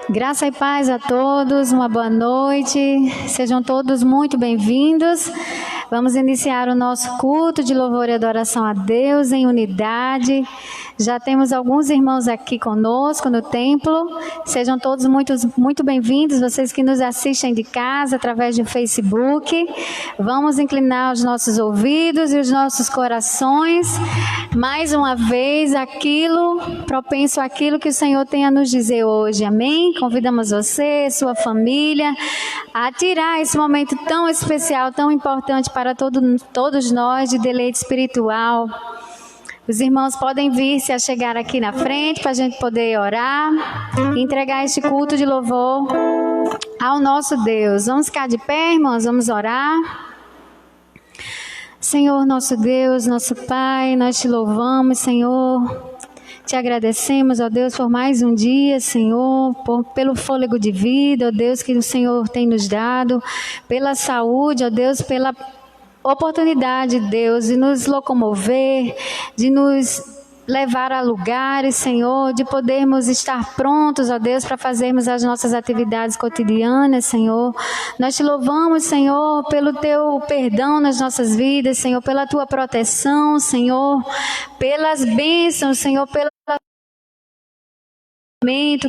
Graça e paz a todos, uma boa noite, sejam todos muito bem-vindos. Vamos iniciar o nosso culto de louvor e adoração a Deus em unidade. Já temos alguns irmãos aqui conosco no templo, sejam todos muito bem-vindos, vocês que nos assistem de casa através do Facebook. Vamos inclinar os nossos ouvidos e os nossos corações, mais uma vez, propenso àquilo que o Senhor tem a nos dizer hoje, amém? Convidamos você, sua família, a tirar esse momento tão especial, tão importante para todos nós de deleite espiritual. Os irmãos podem vir se achegar aqui na frente para a gente poder orar e entregar este culto de louvor ao nosso Deus. Vamos ficar de pé, irmãos, vamos orar. Senhor, nosso Deus, nosso Pai, nós te louvamos, Senhor. Te agradecemos, ó Deus, por mais um dia, Senhor, pelo fôlego de vida, ó Deus, que o Senhor tem nos dado, pela saúde, ó Deus, pela oportunidade, Deus, de nos locomover, de nos levar a lugares, Senhor, de podermos estar prontos, ó Deus, para fazermos as nossas atividades cotidianas, Senhor. Nós te louvamos, Senhor, pelo teu perdão nas nossas vidas, Senhor, pela tua proteção, Senhor, pelas bênçãos, Senhor,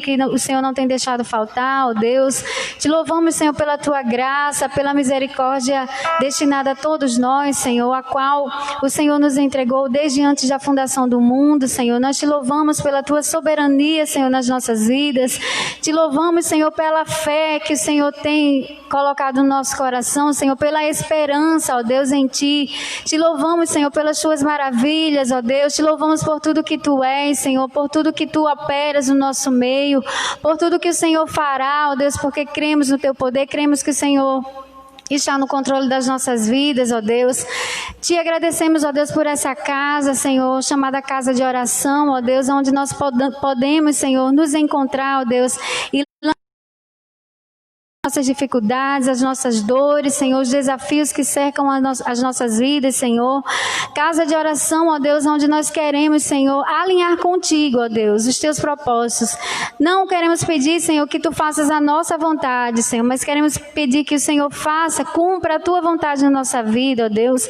que o Senhor não tem deixado faltar, ó Deus. Te louvamos, Senhor, pela tua graça, pela misericórdia destinada a todos nós, Senhor, a qual o Senhor nos entregou desde antes da fundação do mundo, Senhor. Nós te louvamos pela tua soberania, Senhor, nas nossas vidas. Te louvamos, Senhor, pela fé que o Senhor tem colocado no nosso coração, Senhor, pela esperança, ó Deus, em ti. Te louvamos, Senhor, pelas tuas maravilhas, ó Deus. Te louvamos por tudo que tu és, Senhor, por tudo que tu operas no nosso meio, por tudo que o Senhor fará, ó Deus, porque cremos no teu poder, cremos que o Senhor está no controle das nossas vidas, ó Deus. Te agradecemos, ó Deus, por essa casa, Senhor, chamada casa de oração, ó Deus, onde nós podemos, Senhor, nos encontrar, ó Deus, e nossas dificuldades, as nossas dores, Senhor, os desafios que cercam as nossas vidas, Senhor. Casa de oração, ó Deus, onde nós queremos, Senhor, alinhar contigo, ó Deus, os teus propósitos. Não queremos pedir, Senhor, que tu faças a nossa vontade, Senhor, mas queremos pedir que o Senhor cumpra a tua vontade na nossa vida, ó Deus.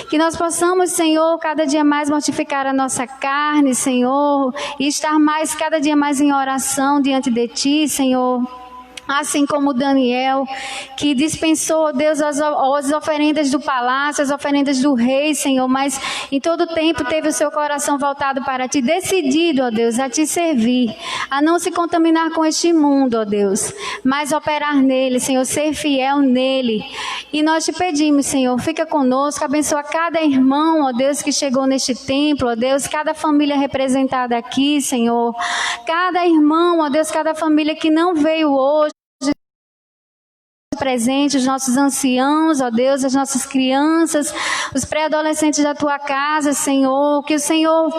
Que nós possamos, Senhor, cada dia mais mortificar a nossa carne, Senhor, e estar cada dia mais em oração diante de ti, Senhor. Assim como Daniel, que dispensou, Deus, as oferendas do palácio, as oferendas do rei, Senhor, mas em todo tempo teve o seu coração voltado para ti, decidido, ó Deus, a te servir, a não se contaminar com este mundo, ó Deus, mas operar nele, Senhor, ser fiel nele. E nós te pedimos, Senhor, fica conosco, abençoa cada irmão, ó Deus, que chegou neste templo, ó Deus, cada família representada aqui, Senhor, cada irmão, ó Deus, cada família que não veio hoje, presente, os nossos anciãos, ó Deus, as nossas crianças, os pré-adolescentes da tua casa, Senhor, que o Senhor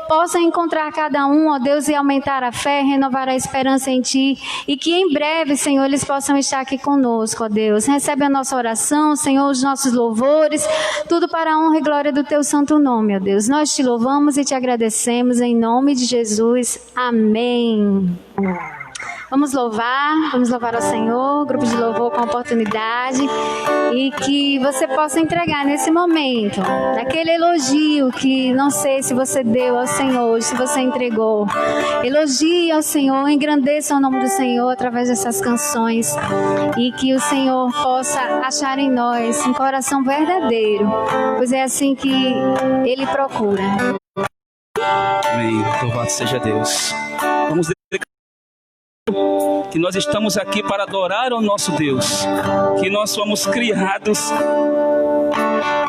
possa encontrar cada um, ó Deus, e aumentar a fé, renovar a esperança em ti, e que em breve, Senhor, eles possam estar aqui conosco, ó Deus. Recebe a nossa oração, Senhor, os nossos louvores, tudo para a honra e glória do teu santo nome, ó Deus. Nós te louvamos e te agradecemos em nome de Jesus. Amém. Vamos louvar ao Senhor, grupo de louvor com oportunidade, e que você possa entregar nesse momento, aquele elogio que não sei se você deu ao Senhor, se você entregou. Elogie ao Senhor, engrandeça o nome do Senhor através dessas canções, e que o Senhor possa achar em nós um coração verdadeiro, pois é assim que Ele procura. Amém, louvado seja Deus. Vamos que nós estamos aqui para adorar ao nosso Deus, que nós somos criados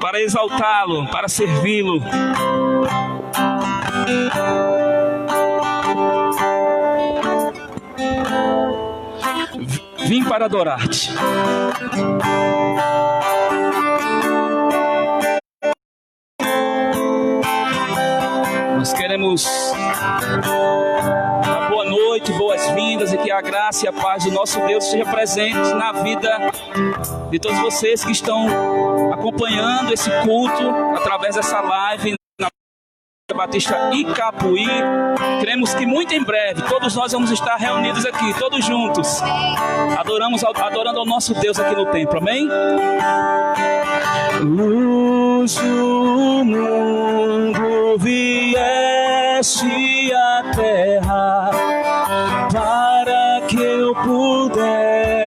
para exaltá-lo, para servi-lo. Vim para adorar-te. Nós queremos boa noite, boas-vindas, e que a graça e a paz do nosso Deus esteja presente na vida de todos vocês que estão acompanhando esse culto através dessa live. Batista Icapuí. Cremos que muito em breve todos nós vamos estar reunidos aqui, todos juntos, adorando ao nosso Deus aqui no templo, amém? Luz do mundo, vieste à terra para que eu pudesse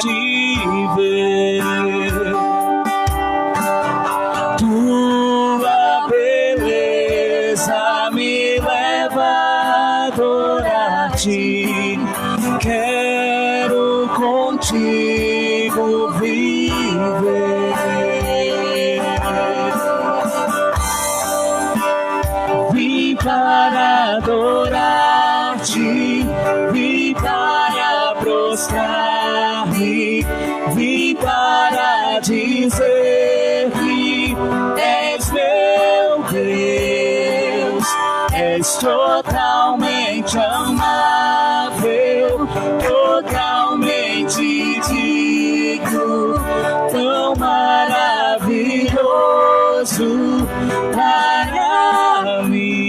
te ver. Tua beleza me leva a adorar-te. Quero contigo viver. Vim para adorar-te, vim para prostrar-me, vim para dizer que és meu Deus, és totalmente amável, totalmente digno, tão maravilhoso para mim.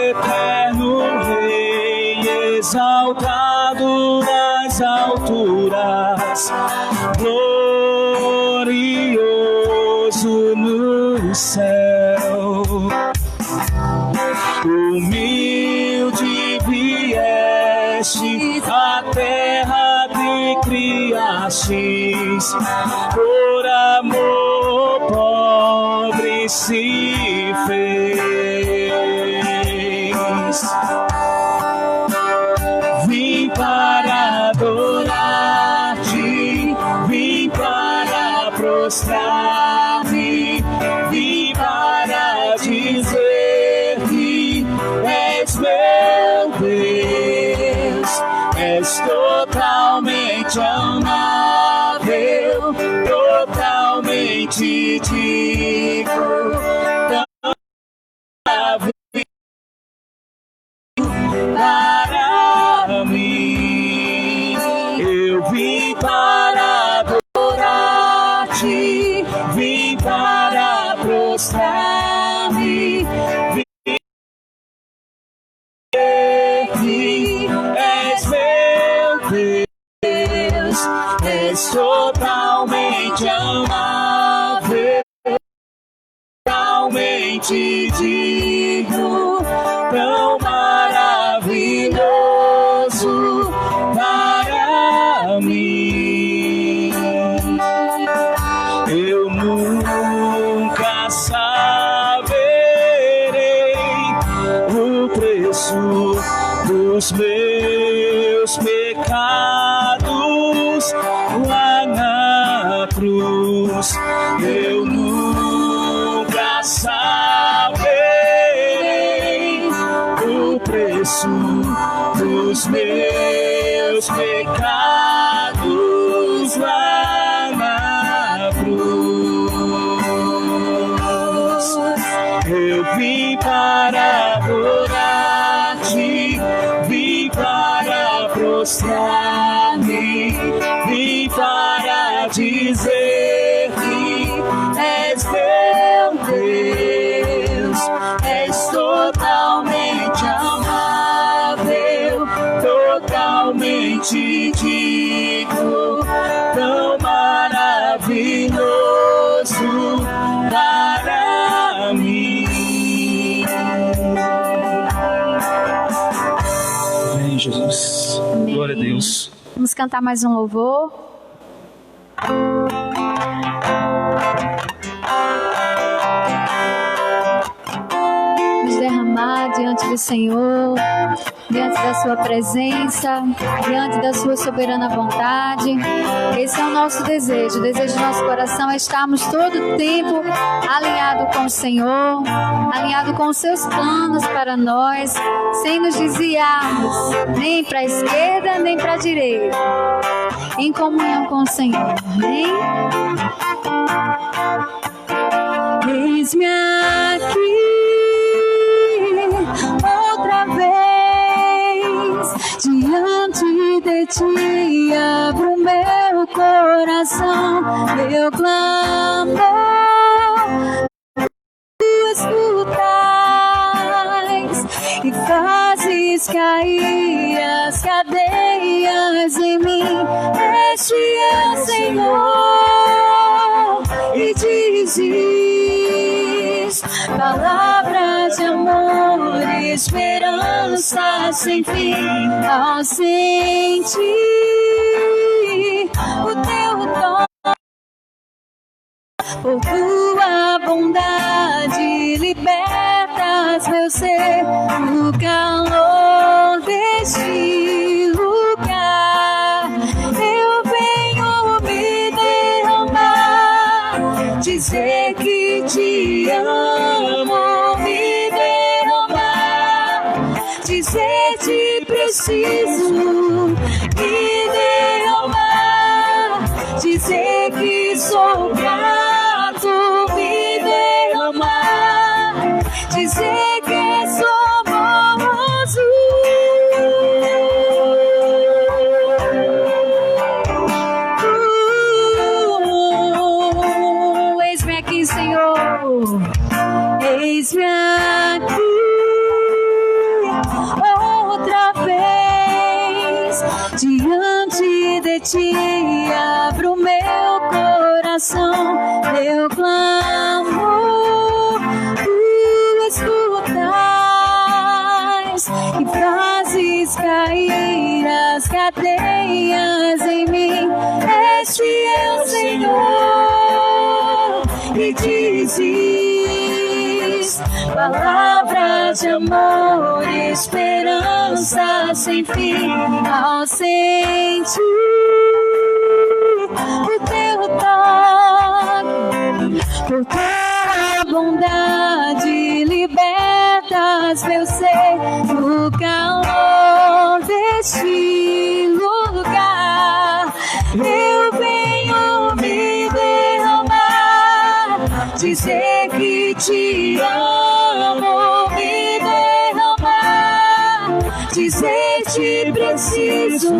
Eterno Rei, exaltado nas alturas, glorioso no céu, humilde vieste à terra de criastes, por amor pobre se fez. Vim para adorar-te, vim para prostrar-me, vim para dizer que és meu Deus, és totalmente amável, totalmente digno, tão para mim. Eu vim para adorar-te, vim para prostrar-me, és meu Deus, és totalmente amável, totalmente digno, tão maravilhoso para mim. Eu nunca saberei o preço dos meus pecados lá na cruz. Eu nunca saberei o preço dos meus pecados lá na cruz. Eu vim para adorar-te, vim para prostrar-me, vim para dizer que és meu Deus, és totalmente amável, totalmente digno, tão maravilhoso para mim. Amém, Jesus. Amém. Glória a Deus. Vamos cantar mais um louvor. Nos derramar diante do Senhor, diante da sua presença, diante da sua soberana vontade. Esse é o nosso desejo. O desejo do nosso coração é estarmos todo o tempo alinhado com o Senhor, alinhado com os seus planos para nós, sem nos desviarmos nem para a esquerda nem para a direita, em comunhão com o Senhor. Amém? Eis-me aqui outra vez diante de ti, abro meu coração, eu clamo escutais e fazes cair as cadeias em mim. Este é o Senhor e dizes palavras de amor e esperança sem fim. Ao sentir o teu toque, por tua bondade libertas meu ser no calor deste lugar. Eu venho me derramar, dizer que te amo, me derramar, dizer te preciso, me derramar, dizer que sou grato, me derramar, dizer que somos um. Eis-me aqui, Senhor, eis-me aqui outra vez diante de ti. Abro meu coração, eu clamo, tu escutais e fazes cair as cadeias em mim. Este é o Senhor e dizes palavras de amor e esperança sem fim. Ao sentir o teu toque, por tua bondade libertas meu ser no calor deste lugar. Eu venho me derramar, dizer que te amo, me derramar, dizer te preciso,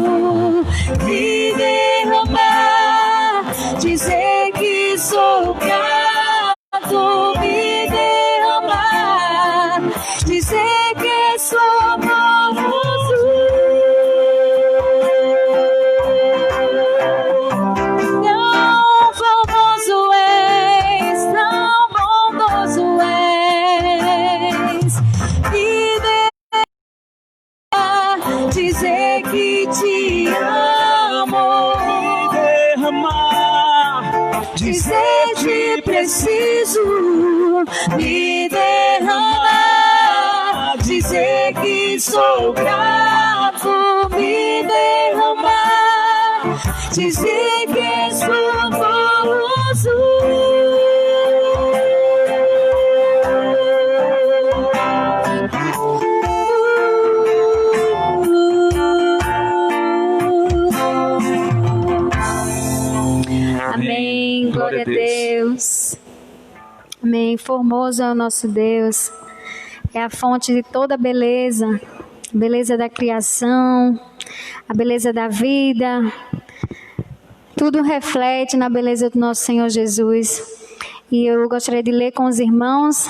me derramar, dizer que sou grato, me derramar, dizer que somos um. Tão famoso és, tão bondoso és, me derramar, dizer que te amo, dizer te preciso, me derramar, dizer que sou grato, me derramar, dizer que somos Amém, glória a Deus. Amém, formoso é o nosso Deus, é a fonte de toda beleza, beleza da criação, a beleza da vida, tudo reflete na beleza do nosso Senhor Jesus. E eu gostaria de ler com os irmãos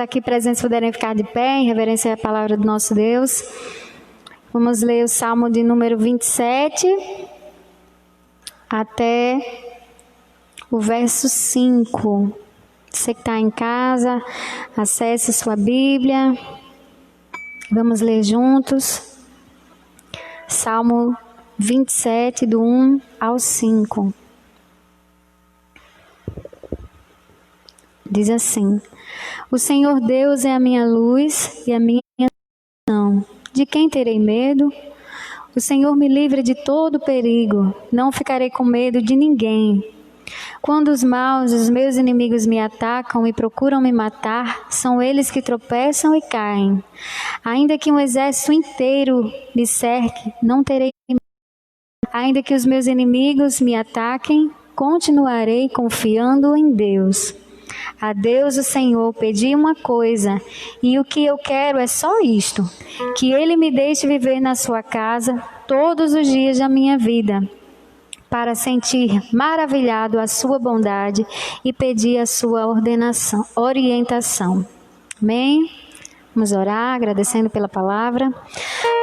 aqui presentes puderem ficar de pé, em reverência à palavra do nosso Deus. Vamos ler o Salmo de número 27, até o verso 5. Você que está em casa, acesse sua Bíblia. Vamos ler juntos. Salmo 27, do 1 ao 5. Diz assim: O Senhor Deus é a minha luz e a minha salvação. De quem terei medo? O Senhor me livra de todo perigo. Não ficarei com medo de ninguém. Quando os maus, os meus inimigos me atacam e procuram me matar, são eles que tropeçam e caem. Ainda que um exército inteiro me cerque, não terei medo. Ainda que os meus inimigos me ataquem, continuarei confiando em Deus. A Deus, o Senhor, pedi uma coisa, e o que eu quero é só isto: que Ele me deixe viver na sua casa todos os dias da minha vida, para sentir maravilhado a sua bondade e pedir a sua orientação. Amém? Vamos orar, agradecendo pela palavra.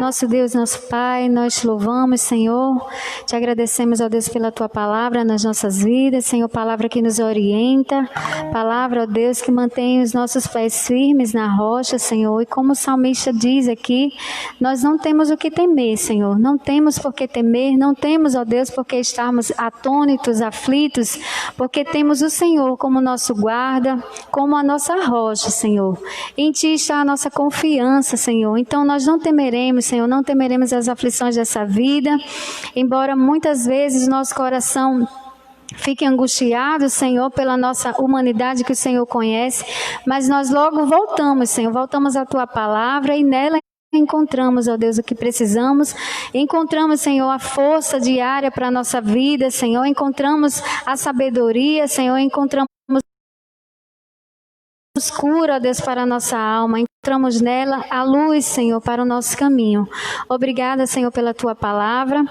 Nosso Deus, nosso Pai, nós te louvamos, Senhor. Te agradecemos, ó Deus, pela tua palavra nas nossas vidas, Senhor, palavra que nos orienta, palavra, ó Deus, que mantém os nossos pés firmes na rocha, Senhor. E como o salmista diz aqui, nós não temos o que temer, Senhor. Não temos por que temer, não temos, ó Deus, por que estarmos atônitos, aflitos, porque temos o Senhor como nosso guarda, como a nossa rocha, Senhor. Em ti está a nossa confiança, Senhor. Então nós não temeremos, Senhor, não temeremos as aflições dessa vida, embora muitas vezes nosso coração fique angustiado, Senhor, pela nossa humanidade que o Senhor conhece, mas nós logo voltamos, Senhor, voltamos à tua palavra e nela encontramos, ó Deus, o que precisamos, encontramos, Senhor, a força diária para a nossa vida, Senhor, encontramos a sabedoria, Senhor, encontramos cura, ó Deus, para a nossa alma, encontramos nela a luz, Senhor, para o nosso caminho. Obrigada, Senhor, pela tua palavra,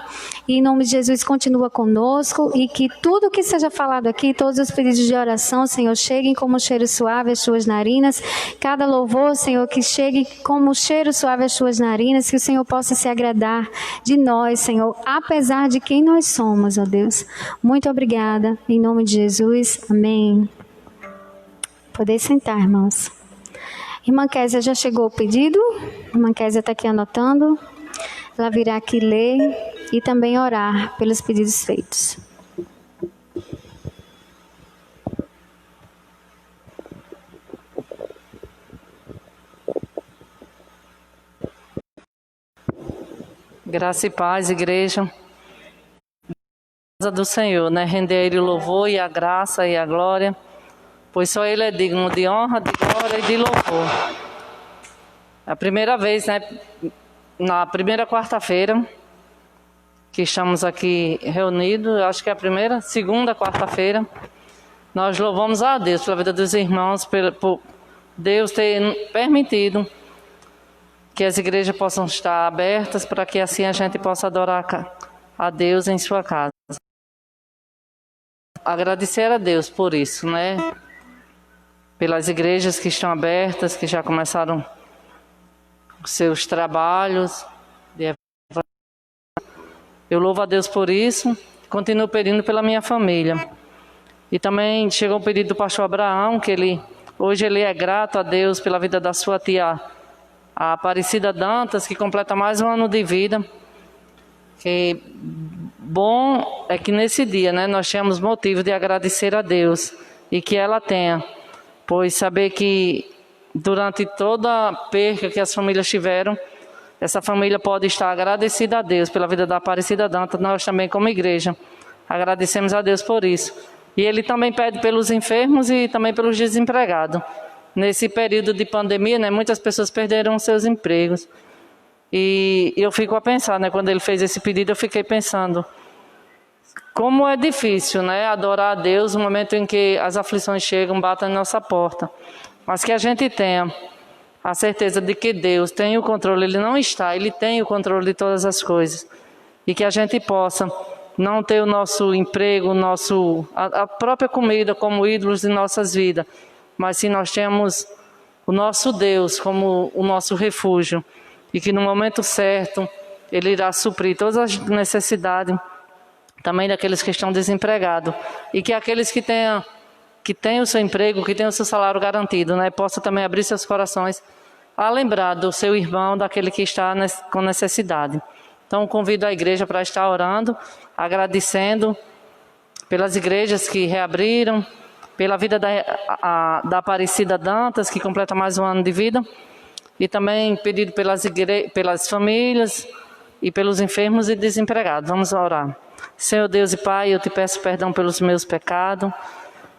e em nome de Jesus continua conosco, e que tudo que seja falado aqui, todos os pedidos de oração, Senhor, cheguem como cheiro suave às tuas narinas, cada louvor, Senhor, que chegue como cheiro suave às tuas narinas, que o Senhor possa se agradar de nós, Senhor, apesar de quem nós somos, ó Deus. Muito obrigada, em nome de Jesus, amém. Poder sentar, irmãos. Irmã Késia, já chegou o pedido? Irmã Késia está aqui anotando. Ela virá aqui ler e também orar pelos pedidos feitos. Graça e paz, igreja. Casa do Senhor, né? Render a Ele o louvor e a graça e a glória, pois só Ele é digno de honra, de glória e de louvor. É a primeira vez, né, na primeira quarta-feira, que estamos aqui reunidos, acho que é a segunda quarta-feira, nós louvamos a Deus pela vida dos irmãos, por Deus ter permitido que as igrejas possam estar abertas, para que assim a gente possa adorar a Deus em sua casa. Agradecer a Deus por isso, né? Pelas igrejas que estão abertas, que já começaram seus trabalhos. Eu louvo a Deus por isso, continuo pedindo pela minha família. E também chegou o pedido do pastor Abraão, que hoje ele é grato a Deus pela vida da sua tia, a Aparecida Dantas, que completa mais um ano de vida. Que bom é que nesse dia, né, nós temos motivo de agradecer a Deus, e que ela tenha, pois saber que durante toda a perca que as famílias tiveram, essa família pode estar agradecida a Deus pela vida da Aparecida Dantas. Nós também, como igreja, agradecemos a Deus por isso. E ele também pede pelos enfermos e também pelos desempregados. Nesse período de pandemia, né, muitas pessoas perderam seus empregos. E eu fico a pensar, né, quando ele fez esse pedido, eu fiquei pensando como é difícil, né, adorar a Deus no momento em que as aflições chegam, batem na nossa porta. Mas que a gente tenha a certeza de que Deus tem o controle, Ele não está, Ele tem o controle de todas as coisas. E que a gente possa não ter o nosso emprego, a própria comida como ídolos de nossas vidas, mas se nós temos o nosso Deus como o nosso refúgio, e que no momento certo Ele irá suprir todas as necessidades, também daqueles que estão desempregados, e que aqueles que têm o seu emprego, que têm o seu salário garantido, né, possa também abrir seus corações a lembrar do seu irmão, daquele que está com necessidade. Então convido a igreja para estar orando, agradecendo pelas igrejas que reabriram, pela vida da Aparecida Dantas, que completa mais um ano de vida, e também pedido pelas famílias e pelos enfermos e desempregados. Vamos orar. Senhor Deus e Pai, eu te peço perdão pelos meus pecados.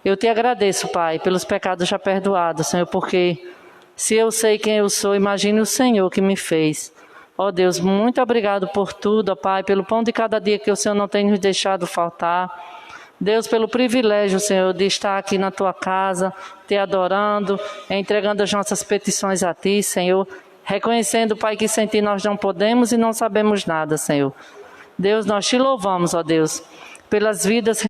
Eu te agradeço, Pai, pelos pecados já perdoados, Senhor, porque se eu sei quem eu sou, imagine o Senhor que me fez. Ó Deus, muito obrigado por tudo, ó Pai, pelo pão de cada dia que o Senhor não tem nos deixado faltar. Deus, pelo privilégio, Senhor, de estar aqui na Tua casa, Te adorando, entregando as nossas petições a Ti, Senhor, reconhecendo, Pai, que sem Ti nós não podemos e não sabemos nada, Senhor. Deus, nós Te louvamos, ó Deus, pelas vidas.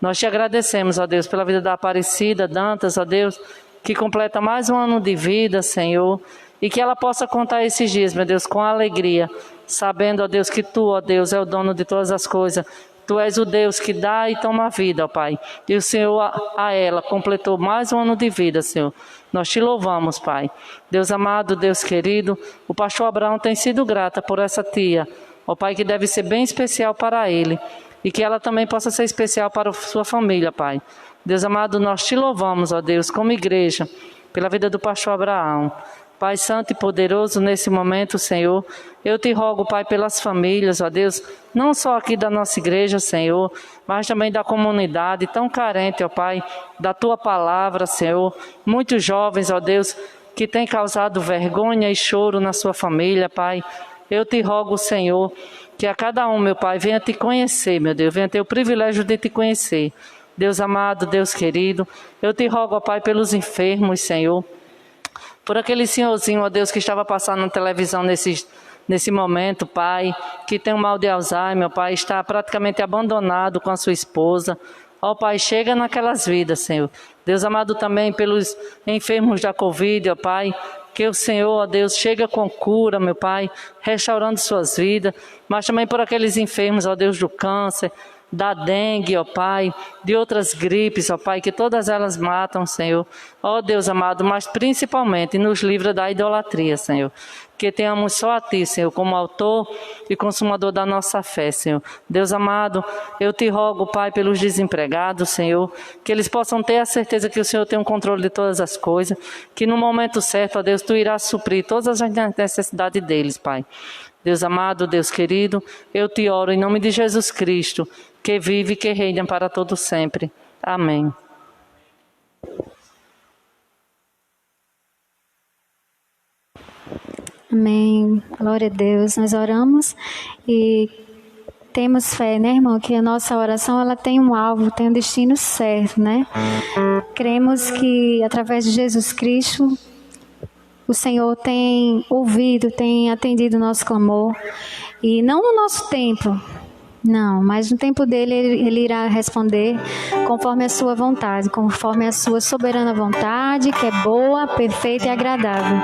Nós te agradecemos, ó Deus, pela vida da Aparecida Dantas, ó Deus, que completa mais um ano de vida, Senhor, e que ela possa contar esses dias, meu Deus, com alegria, sabendo, ó Deus, que Tu, ó Deus, é o dono de todas as coisas. Tu és o Deus que dá e toma a vida, ó Pai. E o Senhor a ela completou mais um ano de vida, Senhor. Nós te louvamos, Pai. Deus amado, Deus querido, o pastor Abraão tem sido grata por essa tia, ó Pai, que deve ser bem especial para ele. E que ela também possa ser especial para a sua família, Pai. Deus amado, nós te louvamos, ó Deus, como igreja, pela vida do pastor Abraão. Pai santo e poderoso, nesse momento, Senhor, eu te rogo, Pai, pelas famílias, ó Deus, não só aqui da nossa igreja, Senhor, mas também da comunidade tão carente, ó Pai, da Tua palavra, Senhor. Muitos jovens, ó Deus, que têm causado vergonha e choro na sua família, Pai. Eu te rogo, Senhor, que a cada um, meu Pai, venha te conhecer, meu Deus, venha ter o privilégio de te conhecer. Deus amado, Deus querido, eu te rogo, ó Pai, pelos enfermos, Senhor, por aquele senhorzinho, ó Deus, que estava passando na televisão nesse momento, Pai, que tem um mal de Alzheimer, Pai, está praticamente abandonado com a sua esposa. Ó Pai, chega naquelas vidas, Senhor. Deus amado, também pelos enfermos da Covid, ó Pai, que o Senhor, ó Deus, chega com cura, meu Pai, restaurando suas vidas, mas também por aqueles enfermos, ó Deus, do câncer, da dengue, ó Pai, de outras gripes, ó Pai, que todas elas matam, Senhor. Ó Deus amado, mas principalmente nos livra da idolatria, Senhor. Que tenhamos só a Ti, Senhor, como autor e consumador da nossa fé, Senhor. Deus amado, eu te rogo, Pai, pelos desempregados, Senhor, que eles possam ter a certeza que o Senhor tem o controle de todas as coisas, que no momento certo, ó Deus, Tu irás suprir todas as necessidades deles, Pai. Deus amado, Deus querido, eu te oro em nome de Jesus Cristo, que vive e que reina para todo sempre. Amém. Amém. Glória a Deus. Nós oramos e temos fé, né, irmão, que a nossa oração ela tem um alvo, tem um destino certo, né? Cremos que através de Jesus Cristo o Senhor tem ouvido, tem atendido o nosso clamor, e não no nosso tempo, não, mas no tempo dele ele irá responder conforme a sua vontade, conforme a sua soberana vontade, que é boa, perfeita e agradável.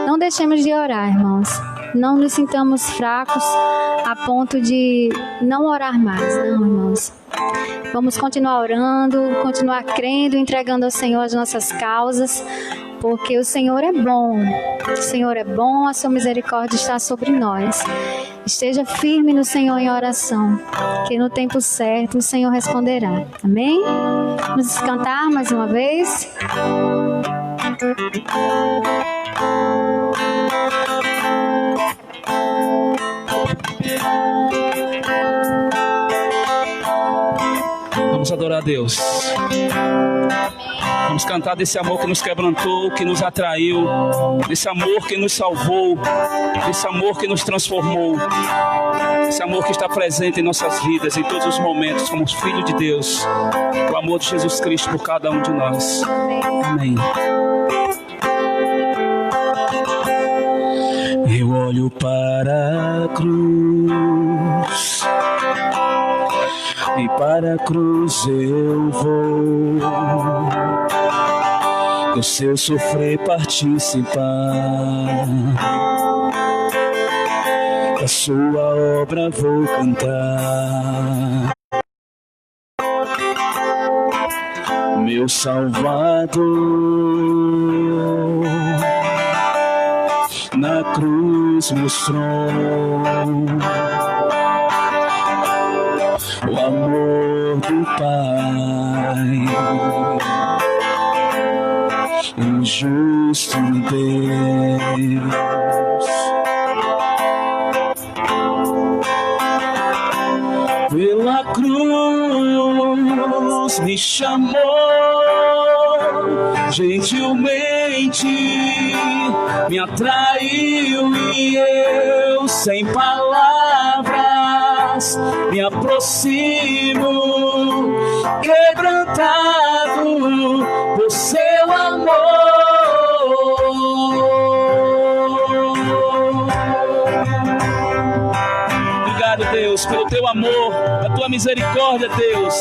Não deixemos de orar, irmãos. Não nos sintamos fracos a ponto de não orar mais, não, irmãos. Vamos continuar orando, continuar crendo, entregando ao Senhor as nossas causas, porque o Senhor é bom. O Senhor é bom, a sua misericórdia está sobre nós. Esteja firme no Senhor em oração, que no tempo certo o Senhor responderá. Amém? Vamos cantar mais uma vez. Vamos adorar a Deus. Vamos cantar desse amor que nos quebrantou, que nos atraiu, desse amor que nos salvou, desse amor que nos transformou, esse amor que está presente em nossas vidas, em todos os momentos, como filho de Deus, o amor de Jesus Cristo por cada um de nós. Amém. Eu olho para a cruz, e para a cruz eu vou, do seu sofrer participar, da sua obra vou cantar. Meu Salvador na cruz mostrou o amor do Pai, o justo Deus. Pela cruz me chamou gentilmente, me atraiu e eu sem palavras me aproximo, quebrantado por seu amor. Obrigado, Deus, pelo teu amor misericórdia, Deus,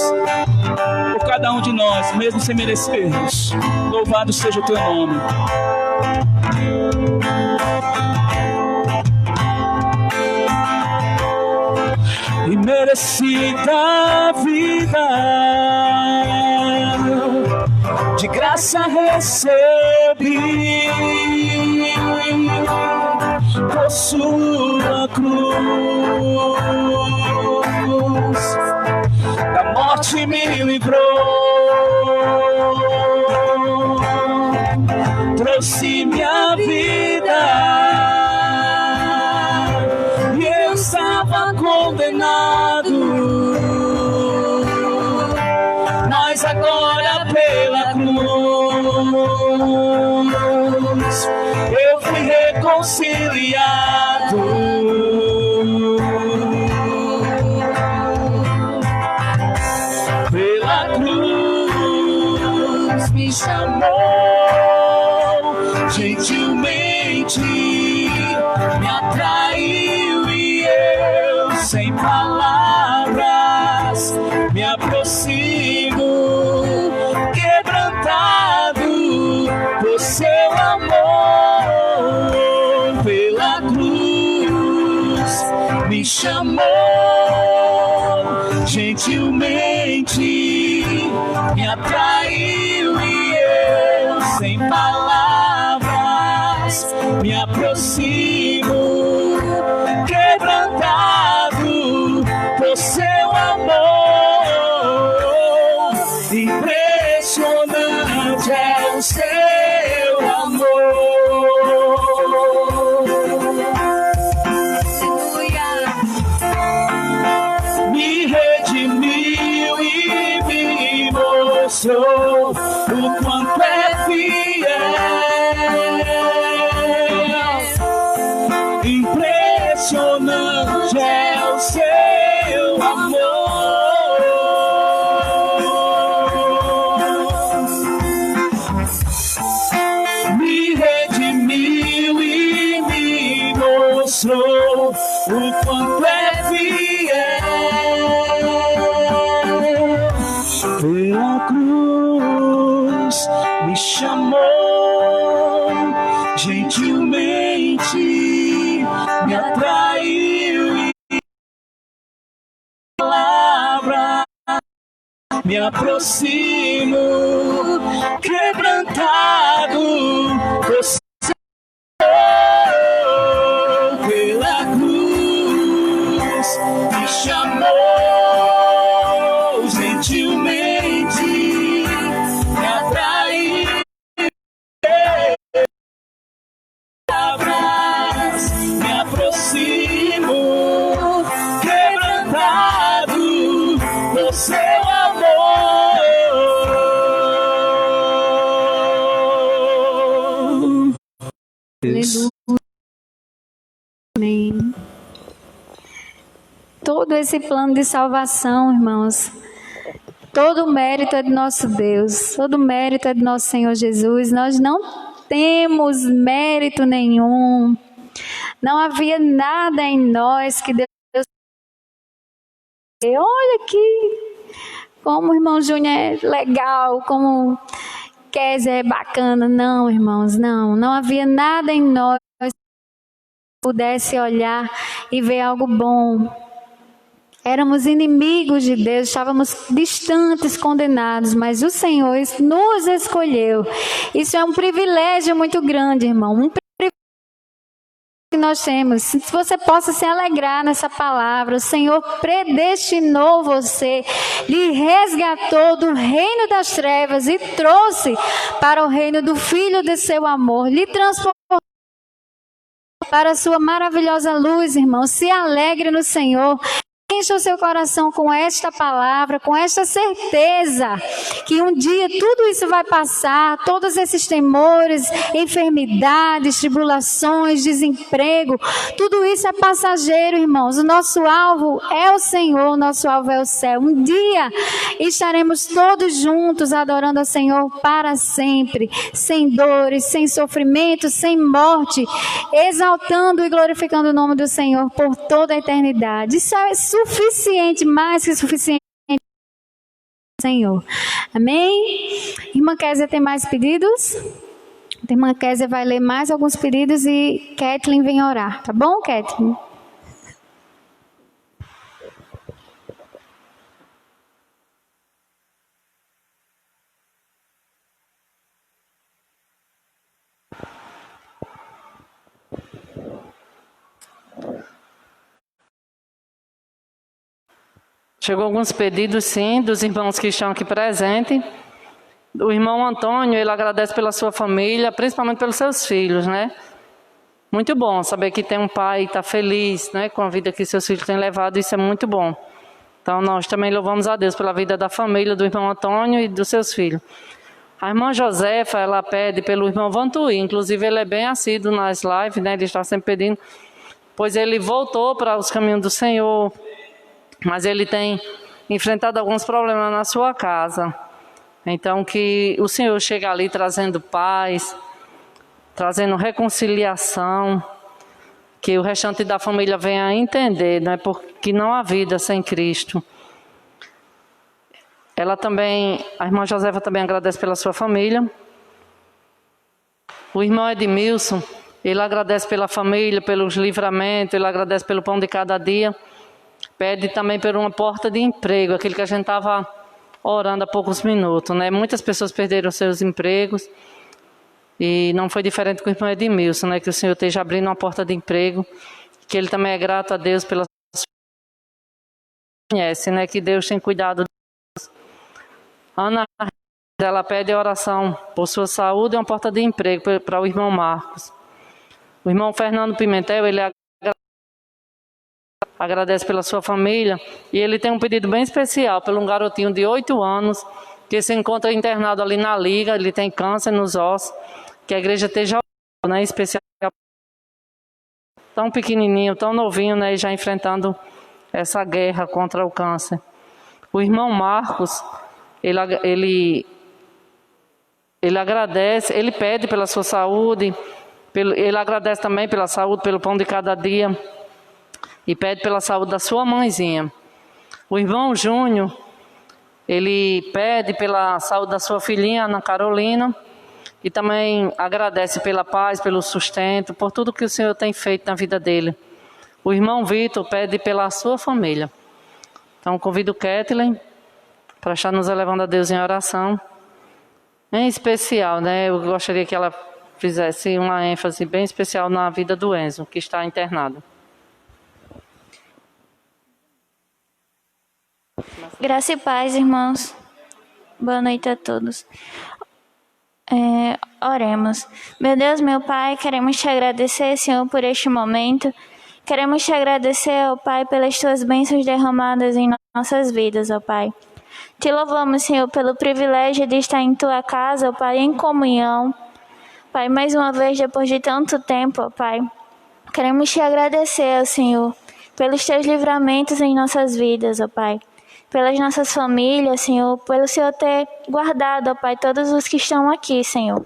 por cada um de nós, mesmo sem merecermos. Louvado seja o teu nome. Imerecida vida, de graça recebi, por sua cruz, da morte me livrou, trouxe minha vida. Estava condenado, mas agora pela cruz eu fui reconciliado. Pela cruz me chamou, gentilmente me atraiu. Sem palavras me aproximo, quebrantado por seu amor. Pela cruz me chamou, gentilmente me atraiu e eu sem palavras me aproximo, quebrantado por seu amor. Impressionante é o seu amor. Me redimiu e me mostrou o quanto é fiel. Impressionante é o seu amor. Me redimiu e me mostrou o quanto é fiel. Pela cruz me chamou, gentilmente me atraiu e palavra me aproximo, quebrantado por seu amor. Pela cruz me chamou, gentilmente me atraiu. Me aproximo, quebrantado por seu amor. Aleluia. Amém. Todo esse plano de salvação, irmãos, todo o mérito é do nosso Deus, todo o mérito é do nosso Senhor Jesus. Nós não temos mérito nenhum. Não havia nada em nós que Deus... Olha aqui como o irmão Júnior é legal, como Kézia é bacana. Não, irmãos, não havia nada em nós que pudesse olhar e ver algo bom. Éramos inimigos de Deus, estávamos distantes, condenados, mas o Senhor nos escolheu. Isso é um privilégio muito grande, irmão. Um privilégio que nós temos. Se você possa se alegrar nessa palavra, o Senhor predestinou você, lhe resgatou do reino das trevas e trouxe para o reino do Filho de seu amor, lhe transformou para a sua maravilhosa luz, irmão. Se alegre no Senhor. Encha o seu coração com esta palavra, com esta certeza que um dia tudo isso vai passar, todos esses temores, enfermidades, tribulações, desemprego, tudo isso é passageiro, irmãos. O nosso alvo é o Senhor, o nosso alvo é o céu. Um dia estaremos todos juntos adorando ao Senhor para sempre, sem dores, sem sofrimento, sem morte, exaltando e glorificando o nome do Senhor por toda a eternidade. Isso é suficiente suficiente, mais que suficiente, Senhor. Amém? Irmã Kézia, tem mais pedidos? A irmã Kézia vai ler mais alguns pedidos e Kathleen vem orar. Tá bom, Kathleen? Chegou alguns pedidos, sim, dos irmãos que estão aqui presentes. O irmão Antônio, ele agradece pela sua família, principalmente pelos seus filhos, né? Muito bom saber que tem um pai que está feliz, né, com a vida que seus filhos têm levado, isso é muito bom. Então, nós também louvamos a Deus pela vida da família do irmão Antônio e dos seus filhos. A irmã Josefa, ela pede pelo irmão Vantuí, inclusive ele é bem assíduo nas lives, né, ele está sempre pedindo, pois ele voltou para os caminhos do Senhor, mas ele tem enfrentado alguns problemas na sua casa. Então, que o Senhor chegue ali trazendo paz, trazendo reconciliação, que o restante da família venha a entender, né, porque não há vida sem Cristo. Ela também, a irmã Josefa também agradece pela sua família. O irmão Edmilson, ele agradece pela família, pelos livramentos, ele agradece pelo pão de cada dia. Pede também por uma porta de emprego, aquele que a gente estava orando há poucos minutos, né? Muitas pessoas perderam seus empregos e não foi diferente com o irmão Edmilson, né? Que o Senhor esteja abrindo uma porta de emprego, que ele também é grato a Deus pela sua conhece, né? Que Deus tem cuidado. Ana, ela pede oração por sua saúde e uma porta de emprego para o irmão Marcos. O irmão Fernando Pimentel, ele agradece pela sua família e ele tem um pedido bem especial pelo um garotinho de 8 anos que se encontra internado ali na liga, ele tem câncer nos ossos, que a igreja esteja, né, especial, tão pequenininho, tão novinho, né, já enfrentando essa guerra contra o câncer. O irmão Marcos, ele agradece, ele pede pela sua saúde, ele agradece também pela saúde, pelo pão de cada dia, e pede pela saúde da sua mãezinha. O irmão Júnior, ele pede pela saúde da sua filhinha, Ana Carolina, e também agradece pela paz, pelo sustento, por tudo que o Senhor tem feito na vida dele. O irmão Vitor pede pela sua família. Então, convido Kathleen para estar nos elevando a Deus em oração. Em especial, né, eu gostaria que ela fizesse uma ênfase bem especial na vida do Enzo, que está internado. Graça e paz, irmãos. Boa noite a todos. Oremos. Meu Deus, meu Pai, queremos te agradecer, Senhor, por este momento. Queremos te agradecer, ó Pai, pelas tuas bênçãos derramadas em nossas vidas, ó Pai. Te louvamos, Senhor, pelo privilégio de estar em tua casa, ó Pai, em comunhão. Pai, mais uma vez, depois de tanto tempo, ó Pai, queremos te agradecer, ó Senhor, pelos teus livramentos em nossas vidas, ó Pai. Pelas nossas famílias, Senhor, pelo Senhor ter guardado, ó Pai, todos os que estão aqui, Senhor.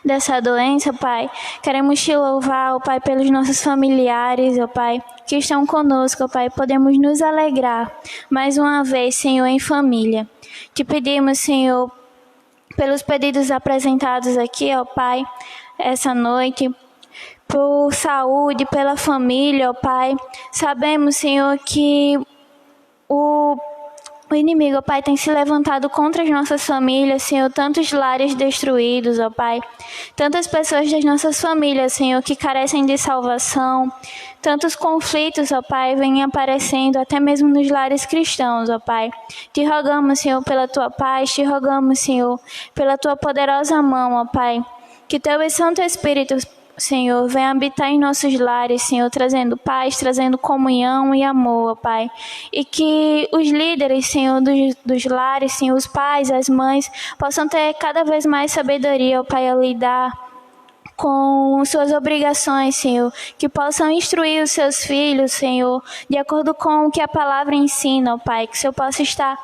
Dessa doença, Pai, queremos te louvar, ó Pai, pelos nossos familiares, ó Pai, que estão conosco, ó Pai, podemos nos alegrar mais uma vez, Senhor, em família. Te pedimos, Senhor, pelos pedidos apresentados aqui, ó Pai, essa noite, por saúde, pela família, ó Pai. Sabemos, Senhor, que o inimigo, ó Pai, tem se levantado contra as nossas famílias, Senhor, tantos lares destruídos, ó Pai, tantas pessoas das nossas famílias, Senhor, que carecem de salvação, tantos conflitos, ó Pai, vêm aparecendo até mesmo nos lares cristãos, ó Pai. Te rogamos, Senhor, pela tua paz, te rogamos, Senhor, pela tua poderosa mão, ó Pai, que teu Santo Espírito, Senhor, venha habitar em nossos lares, Senhor, trazendo paz, trazendo comunhão e amor, ó Pai. E que os líderes, Senhor, dos lares, Senhor, os pais, as mães, possam ter cada vez mais sabedoria, ó Pai, a lidar com suas obrigações, Senhor. Que possam instruir os seus filhos, Senhor, de acordo com o que a palavra ensina, ó Pai. Que o Senhor possa estar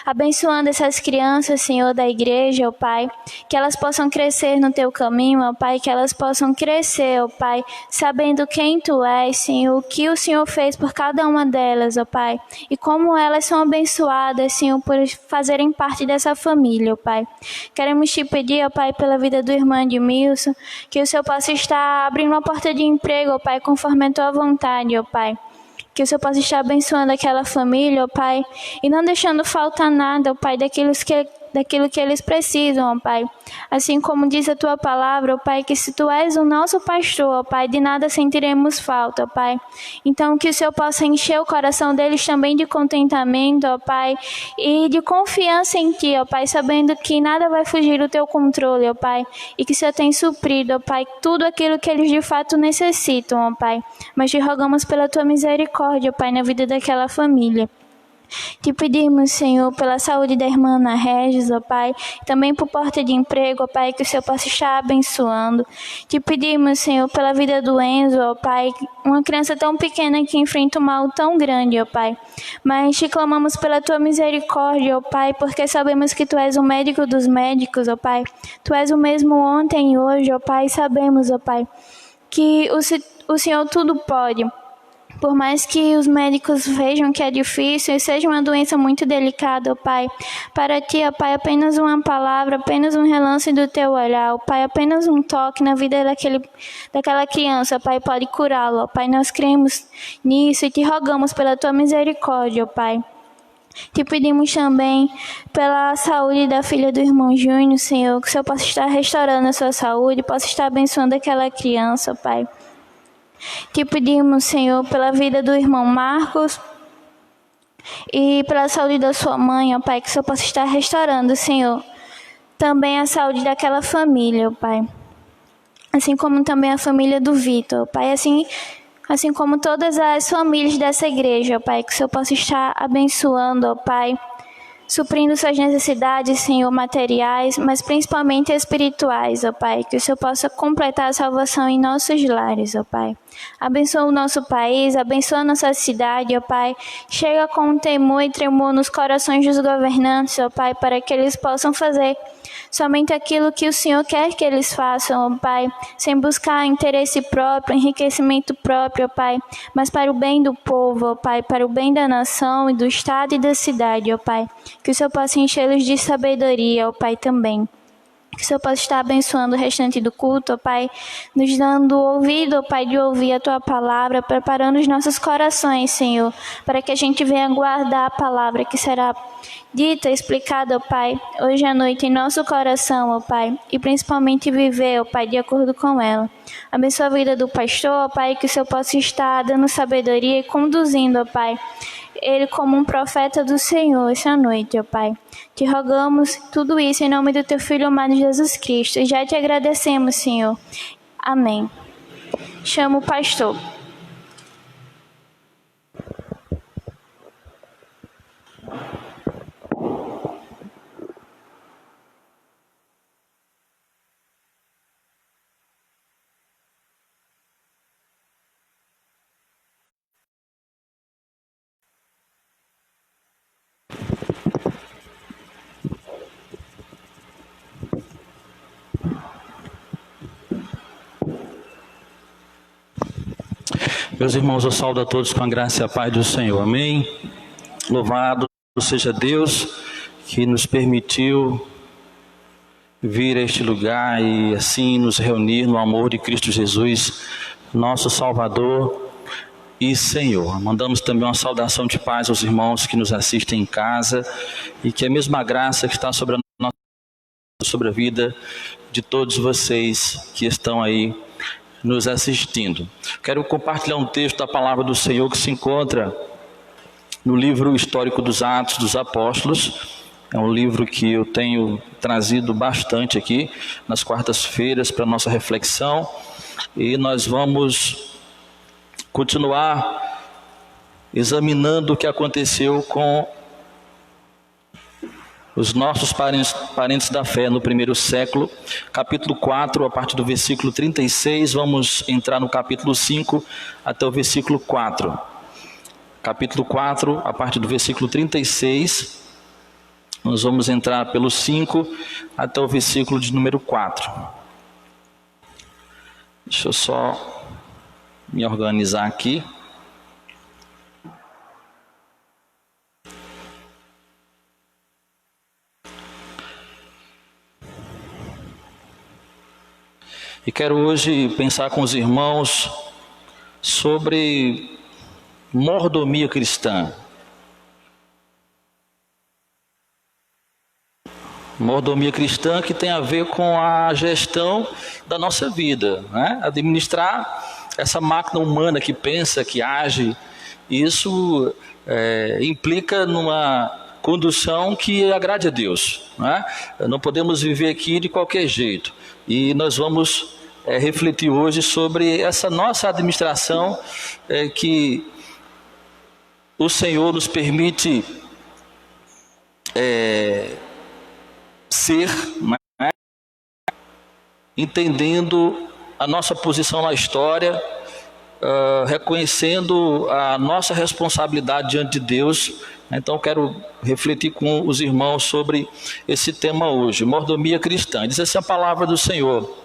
abençoando essas crianças, Senhor, da igreja, ó Pai, que elas possam crescer no Teu caminho, ó Pai, que elas possam crescer, ó Pai, sabendo quem Tu és, Senhor, o que o Senhor fez por cada uma delas, ó Pai, e como elas são abençoadas, Senhor, por fazerem parte dessa família, ó Pai. Queremos Te pedir, ó Pai, pela vida do irmão Edmilson, que o Senhor possa estar abrindo uma porta de emprego, ó Pai, conforme a Tua vontade, ó Pai. Que o Senhor possa estar abençoando aquela família, ó Pai, e não deixando faltar nada, ó Pai, daquilo que eles precisam, ó Pai. Assim como diz a Tua palavra, ó Pai, que se Tu és o nosso pastor, ó Pai, de nada sentiremos falta, ó Pai. Então que o Senhor possa encher o coração deles também de contentamento, ó Pai, e de confiança em Ti, ó Pai, sabendo que nada vai fugir do Teu controle, ó Pai, e que o Senhor tem suprido, ó Pai, tudo aquilo que eles de fato necessitam, ó Pai. Mas te rogamos pela Tua misericórdia, ó Pai, na vida daquela família. Te pedimos, Senhor, pela saúde da irmã Ana Regis, ó Pai, também por porta de emprego, ó Pai, que o Senhor possa estar abençoando. Te pedimos, Senhor, pela vida do Enzo, ó Pai, uma criança tão pequena que enfrenta um mal tão grande, ó Pai. Mas te clamamos pela Tua misericórdia, ó Pai, porque sabemos que Tu és o médico dos médicos, ó Pai. Tu és o mesmo ontem e hoje, ó Pai, sabemos, ó Pai, que o Senhor tudo pode. Por mais que os médicos vejam que é difícil e seja uma doença muito delicada, ó Pai, para Ti, ó Pai, apenas uma palavra, apenas um relance do Teu olhar, ó Pai, apenas um toque na vida daquela criança, ó Pai, pode curá-lo, ó Pai. Nós cremos nisso e Te rogamos pela Tua misericórdia, ó Pai. Te pedimos também pela saúde da filha do irmão Júnior, Senhor, que o Senhor possa estar restaurando a sua saúde, possa estar abençoando aquela criança, ó Pai. Te pedimos, Senhor, pela vida do irmão Marcos e pela saúde da sua mãe, ó Pai, que o Senhor possa estar restaurando, Senhor, também a saúde daquela família, ó Pai. Assim como também a família do Vitor, ó Pai, assim como todas as famílias dessa igreja, ó Pai, que o Senhor possa estar abençoando, ó Pai, suprindo suas necessidades, Senhor, materiais, mas principalmente espirituais, ó Pai, que o Senhor possa completar a salvação em nossos lares, ó Pai. Abençoa o nosso país, abençoa a nossa cidade, ó Pai. Chega com temor e tremor nos corações dos governantes, ó Pai, para que eles possam fazer somente aquilo que o Senhor quer que eles façam, ó Pai, sem buscar interesse próprio, enriquecimento próprio, ó Pai, mas para o bem do povo, ó Pai, para o bem da nação e do estado e da cidade, ó Pai. Que o Senhor possa enchê-los de sabedoria, ó Pai, também. Que o Senhor possa estar abençoando o restante do culto, ó Pai, nos dando ouvido, ó Pai, de ouvir a Tua palavra, preparando os nossos corações, Senhor, para que a gente venha guardar a palavra que será dita, explicada, ó Pai, hoje à noite em nosso coração, ó Pai, e principalmente viver, ó Pai, de acordo com ela. Abençoa a vida do pastor, ó Pai, que o Senhor possa estar dando sabedoria e conduzindo, ó Pai, ele como um profeta do Senhor essa noite, ó Pai. Te rogamos tudo isso em nome do Teu Filho amado Jesus Cristo. E já te agradecemos, Senhor. Amém. Chamo o pastor. Meus irmãos, eu saúdo a todos com a graça e a paz do Senhor. Amém? Louvado seja Deus que nos permitiu vir a este lugar e assim nos reunir no amor de Cristo Jesus, nosso Salvador e Senhor. Mandamos também uma saudação de paz aos irmãos que nos assistem em casa e que a mesma graça que está sobre a vida de todos vocês que estão aí nos assistindo. Quero compartilhar um texto da palavra do Senhor que se encontra no livro histórico dos Atos dos Apóstolos. É um livro que eu tenho trazido bastante aqui nas quartas-feiras para nossa reflexão, e nós vamos continuar examinando o que aconteceu com os nossos parentes da fé no primeiro século. Capítulo 4, a partir do versículo 36, vamos entrar no capítulo 5 até o versículo 4. Capítulo 4, a partir do versículo 36 Nós vamos entrar pelo 5 até o versículo de número 4. Deixa eu só me organizar aqui. E quero hoje pensar com os irmãos sobre mordomia cristã. Mordomia cristã que tem a ver com a gestão da nossa vida, né? Administrar essa máquina humana que pensa, que age. Isso implica numa condução que agrade a Deus, né? Não podemos viver aqui de qualquer jeito. E nós vamos refletir hoje sobre essa nossa administração que o Senhor nos permite ser, né? Entendendo a nossa posição na história, reconhecendo a nossa responsabilidade diante de Deus. Então quero refletir com os irmãos sobre esse tema hoje, mordomia cristã. Diz assim a palavra do Senhor,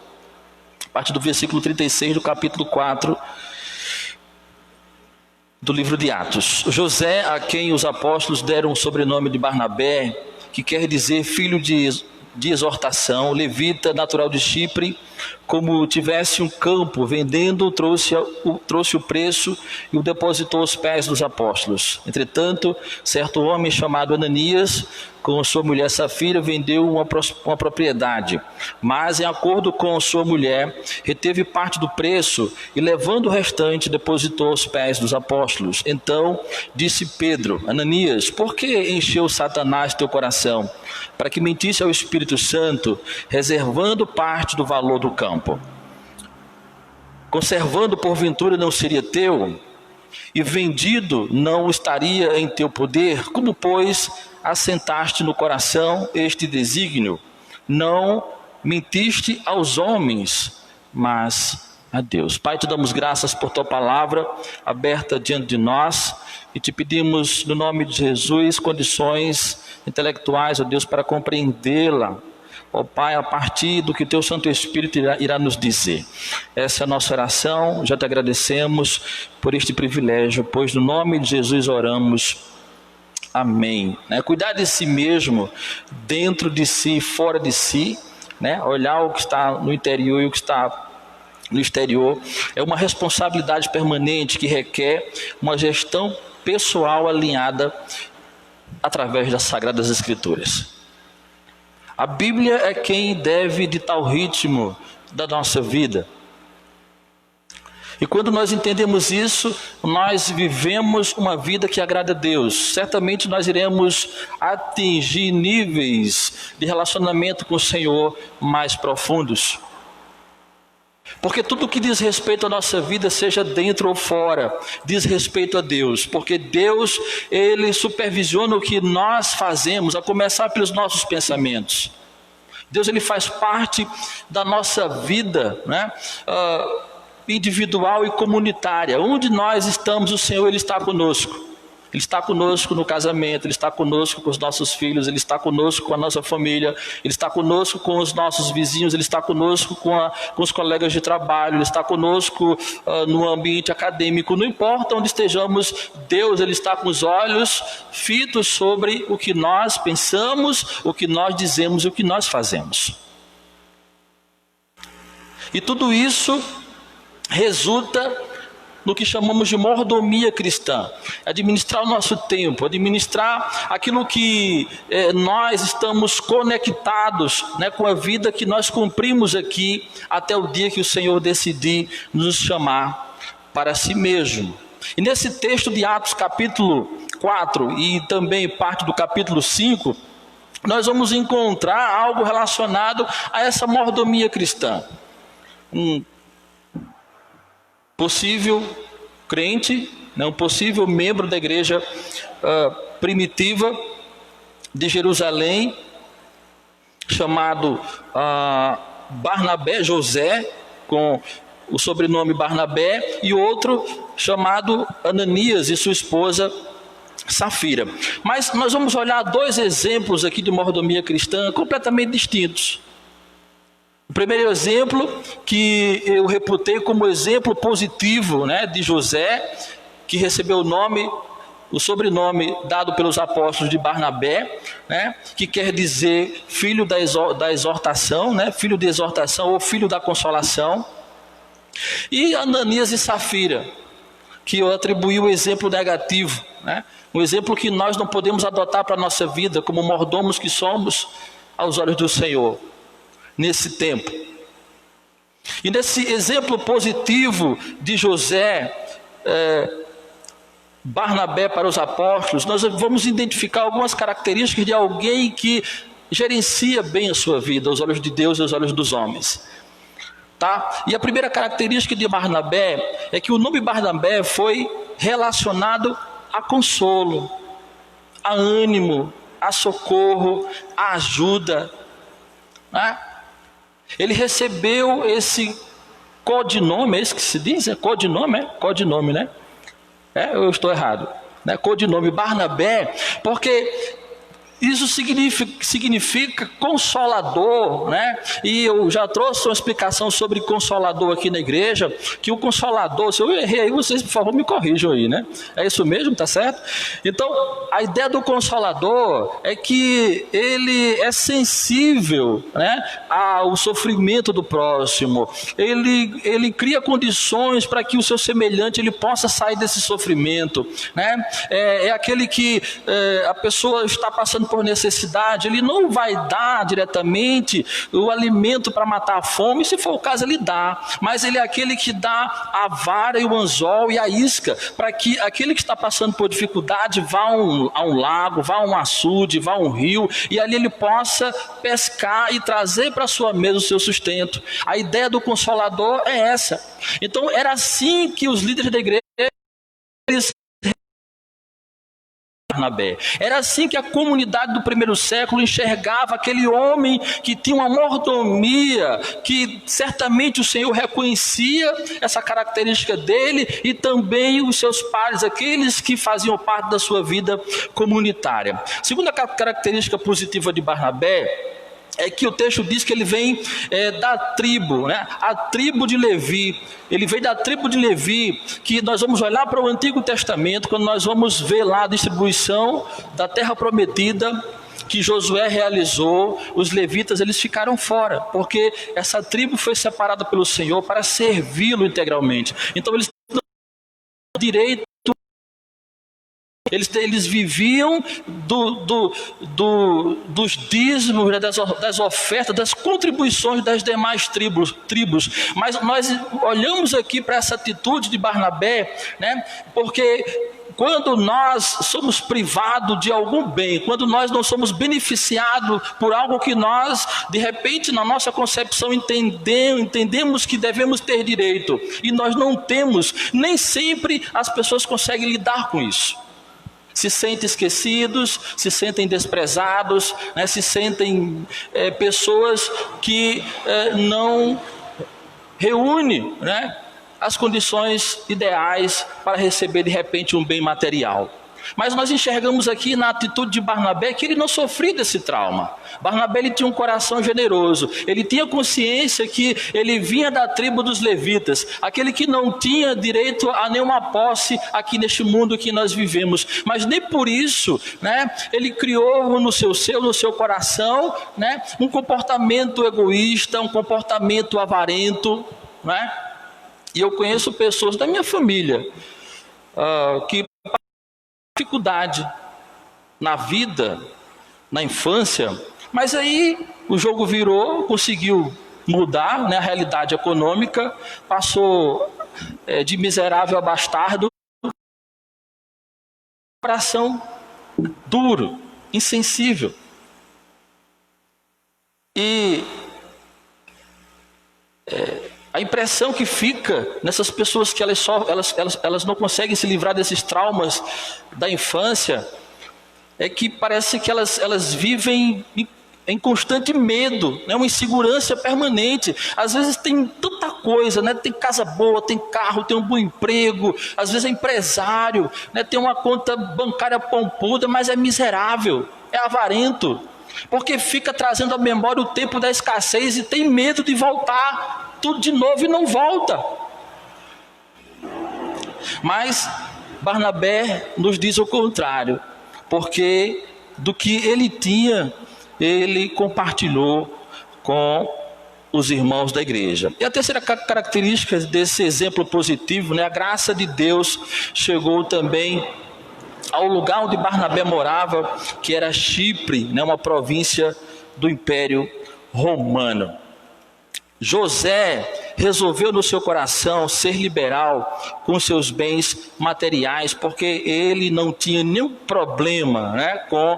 a partir do versículo 36 do capítulo 4 do livro de Atos. José, a quem os apóstolos deram o sobrenome de Barnabé, que quer dizer filho de exortação, levita, natural de Chipre, como tivesse um campo, vendendo, trouxe o preço e o depositou aos pés dos apóstolos. Entretanto, certo homem chamado Ananias, com sua mulher Safira, vendeu uma propriedade, mas em acordo com sua mulher, reteve parte do preço e, levando o restante, depositou aos pés dos apóstolos. Então disse Pedro: Ananias, por que encheu Satanás teu coração, para que mentisse ao Espírito Santo, reservando parte do valor do campo? Conservando porventura não seria teu, e vendido não estaria em teu poder? Como, pois, assentaste no coração este desígnio? Não mentiste aos homens, mas a Deus. Pai, te damos graças por tua palavra aberta diante de nós, e te pedimos no nome de Jesus condições intelectuais, ó Deus, para compreendê-la, ó Pai, a partir do que teu Santo Espírito irá nos dizer. Essa é a nossa oração. Já te agradecemos por este privilégio, pois no nome de Jesus oramos. Amém. Cuidar de si mesmo, dentro de si e fora de si, olhar o que está no interior e o que está no exterior, é uma responsabilidade permanente que requer uma gestão pessoal alinhada através das Sagradas Escrituras. A Bíblia é quem deve ditar o ritmo da nossa vida. E quando nós entendemos isso, nós vivemos uma vida que agrada a Deus. Certamente nós iremos atingir níveis de relacionamento com o Senhor mais profundos. Porque tudo que diz respeito à nossa vida, seja dentro ou fora, diz respeito a Deus. Porque Deus, Ele supervisiona o que nós fazemos, a começar pelos nossos pensamentos. Deus, Ele faz parte da nossa vida, individual e comunitária. Onde nós estamos, o Senhor, Ele está conosco. Ele está conosco no casamento, Ele está conosco com os nossos filhos, Ele está conosco com a nossa família, Ele está conosco com os nossos vizinhos, Ele está conosco com os colegas de trabalho, Ele está conosco no ambiente acadêmico. Não importa onde estejamos, Deus, Ele está com os olhos fitos sobre o que nós pensamos, o que nós dizemos e o que nós fazemos. E tudo isso resulta no que chamamos de mordomia cristã. Administrar o nosso tempo, administrar aquilo que nós estamos conectados, com a vida que nós cumprimos aqui, até o dia que o Senhor decidir nos chamar para si mesmo. E nesse texto de Atos capítulo 4 e também parte do capítulo 5, nós vamos encontrar algo relacionado a essa mordomia cristã. Um possível crente, um possível membro da igreja primitiva de Jerusalém, chamado Barnabé, José, com o sobrenome Barnabé, e outro chamado Ananias e sua esposa Safira. Mas nós vamos olhar 2 exemplos aqui de mordomia cristã completamente distintos. O primeiro exemplo, que eu reputei como exemplo positivo, né, de José, que recebeu o sobrenome dado pelos apóstolos de Barnabé, né, que quer dizer filho da exortação, né, filho de exortação ou filho da consolação. E Ananias e Safira, que eu atribuí o exemplo negativo, né, um exemplo que nós não podemos adotar para a nossa vida, como mordomos que somos aos olhos do Senhor, nesse tempo. E nesse exemplo positivo de José, Barnabé para os apóstolos, nós vamos identificar algumas características de alguém que gerencia bem a sua vida, aos olhos de Deus e aos olhos dos homens. Tá? E a primeira característica de Barnabé é que o nome Barnabé foi relacionado a consolo, a ânimo, a socorro, a ajuda, né? Ele recebeu esse codinome, é isso que se diz? É codinome, Codinome, né? Eu estou errado, né? Codinome Barnabé, porque isso significa consolador, né? E eu já trouxe uma explicação sobre consolador aqui na igreja, que o consolador, se eu errei aí, vocês por favor me corrijam aí, né? É isso mesmo, tá certo? Então, a ideia do consolador é que ele é sensível, né, ao sofrimento do próximo. Ele cria condições para que o seu semelhante ele possa sair desse sofrimento, né? É aquele que a pessoa está passando por necessidade, ele não vai dar diretamente o alimento para matar a fome, se for o caso ele dá, mas ele é aquele que dá a vara e o anzol e a isca, para que aquele que está passando por dificuldade vá a um lago, vá a um açude, vá a um rio, e ali ele possa pescar e trazer para a sua mesa o seu sustento. A ideia do Consolador é essa. Então era assim que os líderes da igreja Barnabé. Era assim que a comunidade do primeiro século enxergava aquele homem que tinha uma mordomia, que certamente o Senhor reconhecia essa característica dele e também os seus pares, aqueles que faziam parte da sua vida comunitária. Segunda característica positiva de Barnabé é que o texto diz que ele vem da tribo, né? A tribo de Levi. Ele vem da tribo de Levi, que nós vamos olhar para o Antigo Testamento, quando nós vamos ver lá a distribuição da terra prometida que Josué realizou. Os levitas eles ficaram fora, porque essa tribo foi separada pelo Senhor para servi-lo integralmente. Então eles têm direito. Eles viviam dos dízimos, né, das ofertas, das contribuições das demais tribos. Mas nós olhamos aqui para essa atitude de Barnabé, né, porque quando nós somos privados de algum bem, quando nós não somos beneficiados por algo que nós, de repente, na nossa concepção entendemos que devemos ter direito, e nós não temos, nem sempre as pessoas conseguem lidar com isso. Se sentem esquecidos, se sentem desprezados, né, se sentem pessoas que não reúnem, né, as condições ideais para receber de repente um bem material. Mas nós enxergamos aqui na atitude de Barnabé que ele não sofria desse trauma. Barnabé ele tinha um coração generoso, ele tinha consciência que ele vinha da tribo dos levitas, aquele que não tinha direito a nenhuma posse aqui neste mundo que nós vivemos, mas nem por isso, né, ele criou no seu coração, né, um comportamento egoísta, um comportamento avarento, né? E eu conheço pessoas da minha família que dificuldade na vida, na infância, mas aí o jogo virou, conseguiu mudar, né, a realidade econômica, passou de miserável a bastardo, coração duro, insensível. E a impressão que fica nessas pessoas que elas não conseguem se livrar desses traumas da infância é que parece que elas vivem em constante medo, né? Uma insegurança permanente. Às vezes tem tanta coisa, né? Tem casa boa, tem carro, tem um bom emprego, às vezes é empresário, né? Tem uma conta bancária pompuda, mas é miserável, é avarento, porque fica trazendo à memória o tempo da escassez e tem medo de voltar tudo de novo e não volta. Mas Barnabé nos diz o contrário, porque do que ele tinha, ele compartilhou com os irmãos da igreja. E a terceira característica desse exemplo positivo, né, a graça de Deus chegou também ao lugar onde Barnabé morava, que era Chipre, né, uma província do Império Romano. José resolveu no seu coração ser liberal com seus bens materiais, porque ele não tinha nenhum problema, né, com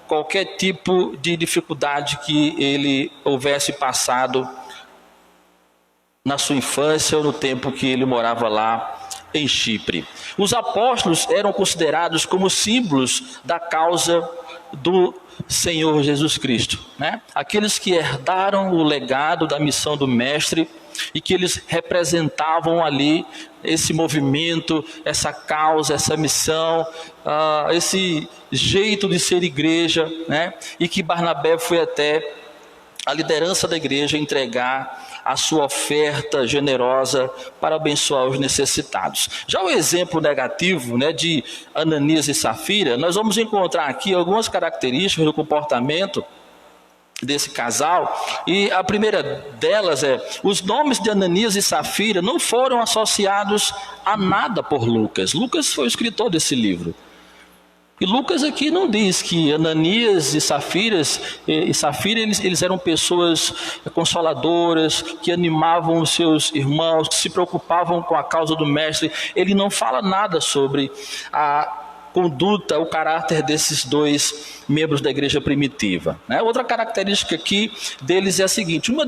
qualquer tipo de dificuldade que ele houvesse passado na sua infância ou no tempo que ele morava lá em Chipre. Os apóstolos eram considerados como símbolos da causa do Senhor Jesus Cristo, né? Aqueles que herdaram o legado da missão do Mestre e que eles representavam ali esse movimento, essa causa, essa missão, esse jeito de ser igreja, né? E que Barnabé foi até a liderança da igreja entregar a sua oferta generosa para abençoar os necessitados. Já o exemplo negativo, né, de Ananias e Safira, nós vamos encontrar aqui algumas características do comportamento desse casal, e a primeira delas é: os nomes de Ananias e Safira não foram associados a nada por Lucas. Lucas foi o escritor desse livro. E Lucas aqui não diz que Ananias e Safira eles eram pessoas consoladoras, que animavam os seus irmãos, que se preocupavam com a causa do Mestre. Ele não fala nada sobre a conduta, o caráter desses dois membros da igreja primitiva, né? Outra característica aqui deles é a seguinte: uma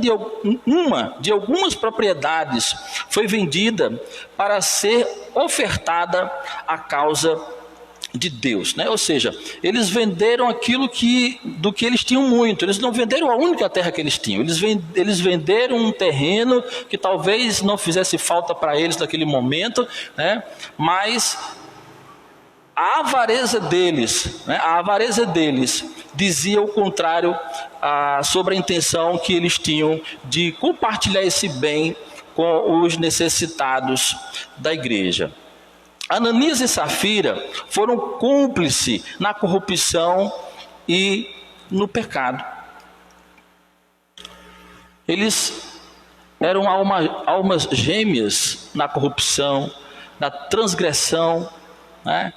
de algumas propriedades foi vendida para ser ofertada à causa de Deus, né? Ou seja, eles venderam aquilo do que eles tinham muito. Eles não venderam a única terra que eles tinham. Eles venderam um terreno que talvez não fizesse falta para eles naquele momento, né? Mas a avareza deles, né? A avareza deles dizia o contrário sobre a intenção que eles tinham de compartilhar esse bem com os necessitados da igreja. Ananias e Safira foram cúmplices na corrupção e no pecado. Eles eram almas gêmeas na corrupção, na transgressão, né?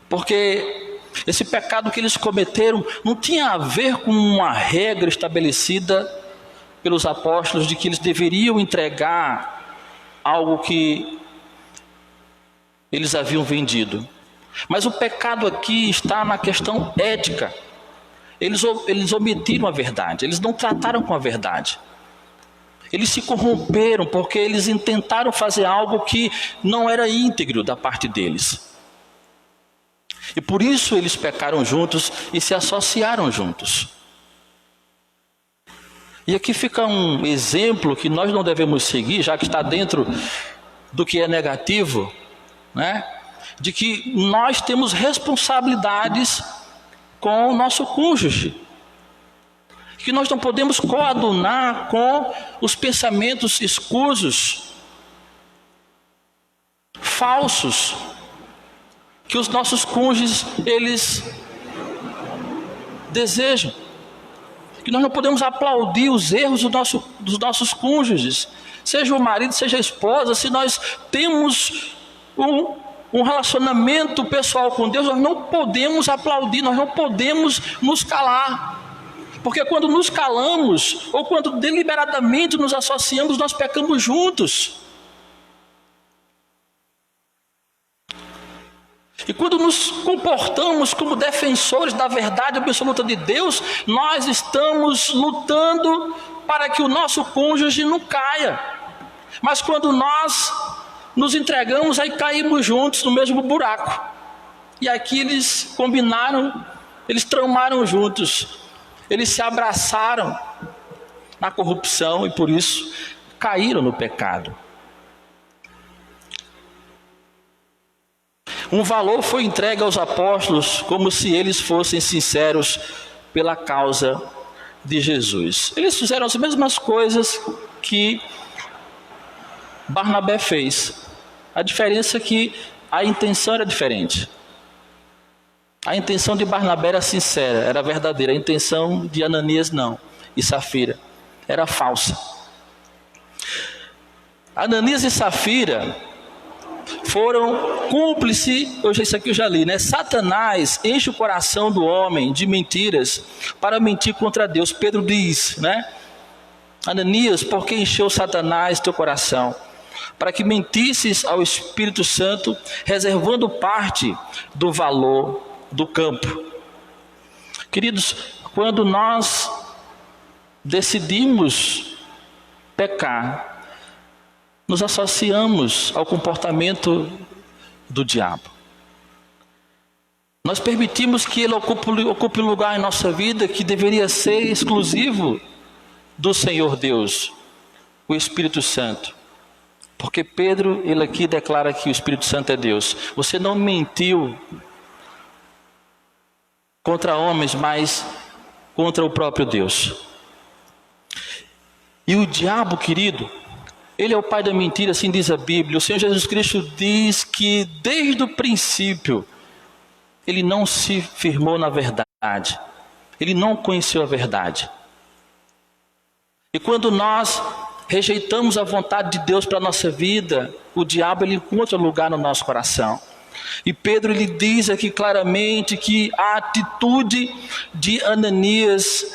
Porque esse pecado que eles cometeram não tinha a ver com uma regra estabelecida pelos apóstolos de que eles deveriam entregar algo que eles haviam vendido. Mas o pecado aqui está na questão ética. Eles omitiram a verdade, eles não trataram com a verdade. Eles se corromperam porque eles intentaram fazer algo que não era íntegro da parte deles. E por isso eles pecaram juntos e se associaram juntos. E aqui fica um exemplo que nós não devemos seguir, já que está dentro do que é negativo, né? De que nós temos responsabilidades com o nosso cônjuge, que nós não podemos coadunar com os pensamentos escusos, falsos, que os nossos cônjuges eles desejam, que nós não podemos aplaudir os erros dos nossos cônjuges, seja o marido, seja a esposa. Se nós temos um relacionamento pessoal com Deus, nós não podemos aplaudir, nós não podemos nos calar, porque quando nos calamos, ou quando deliberadamente nos associamos, nós pecamos juntos. E quando nos comportamos como defensores da verdade absoluta de Deus, nós estamos lutando para que o nosso cônjuge não caia. Mas quando nós nos entregamos, aí caímos juntos no mesmo buraco. E aqui eles combinaram, eles tramaram juntos eles se abraçaram na corrupção e por isso caíram no pecado. Um valor foi entregue aos apóstolos como se eles fossem sinceros pela causa de Jesus. Eles fizeram as mesmas coisas que Barnabé fez. A diferença é que a intenção era diferente. A intenção de Barnabé era sincera, era verdadeira. A intenção de Ananias não, e Safira, era falsa. Ananias e Safira foram cúmplices, isso aqui eu já li, né? Satanás enche o coração do homem de mentiras para mentir contra Deus. Pedro diz, né? Ananias, por que encheu Satanás teu coração? Para que mentisses ao Espírito Santo, reservando parte do valor do campo. Queridos, quando nós decidimos pecar, nos associamos ao comportamento do diabo. Nós permitimos que ele ocupe um lugar em nossa vida que deveria ser exclusivo do Senhor Deus, o Espírito Santo. Porque Pedro, ele aqui declara que o Espírito Santo é Deus. Você não mentiu contra homens, mas contra o próprio Deus. E o diabo, querido, ele é o pai da mentira, assim diz a Bíblia. O Senhor Jesus Cristo diz que desde o princípio ele não se firmou na verdade. Ele não conheceu a verdade. E quando nós rejeitamos a vontade de Deus para a nossa vida, o diabo ele encontra lugar no nosso coração. E Pedro ele diz aqui claramente que a atitude de Ananias,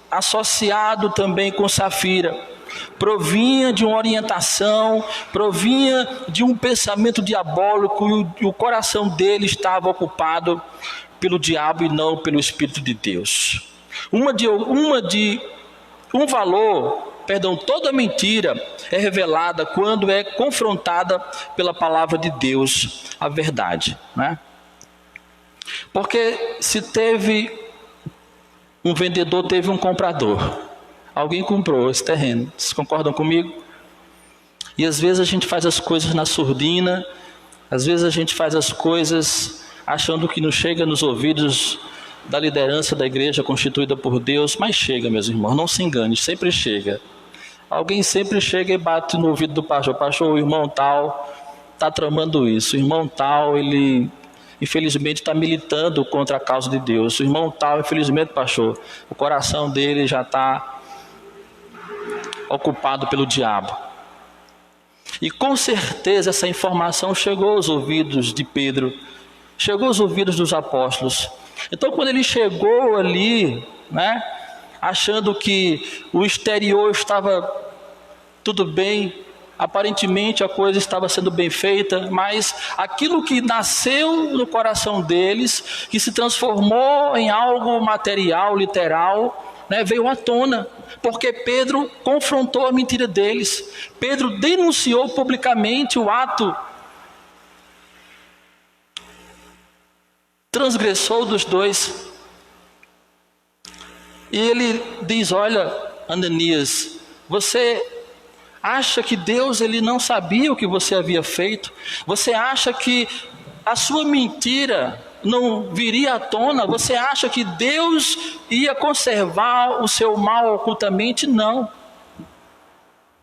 associado também com Safira, provinha de uma orientação, provinha de um pensamento diabólico, e o coração dele estava ocupado pelo diabo e não pelo Espírito de Deus. Toda mentira é revelada quando é confrontada pela palavra de Deus, a verdade, né? Porque se teve um vendedor, teve um comprador. Alguém comprou esse terreno. Vocês concordam comigo? E às vezes a gente faz as coisas na surdina, às vezes a gente faz as coisas achando que não chega nos ouvidos da liderança da igreja constituída por Deus, mas chega, meus irmãos, não se engane, sempre chega. Alguém sempre chega e bate no ouvido do pastor: pastor, o irmão tal está tramando isso, o irmão tal, ele infelizmente está militando contra a causa de Deus, o irmão tal, infelizmente, pastor, o coração dele já está ocupado pelo diabo. E com certeza essa informação chegou aos ouvidos de Pedro, chegou aos ouvidos dos apóstolos. Então quando ele chegou ali, né, achando que o exterior estava tudo bem, aparentemente a coisa estava sendo bem feita, mas aquilo que nasceu no coração deles, que se transformou em algo material, literal, né, veio à tona, porque Pedro confrontou a mentira deles. Pedro denunciou publicamente o ato transgressor dos dois. E ele diz: olha, Ananias, você acha que Deus ele não sabia o que você havia feito? Você acha que a sua mentira não viria à tona? Você acha que Deus ia conservar o seu mal ocultamente? Não.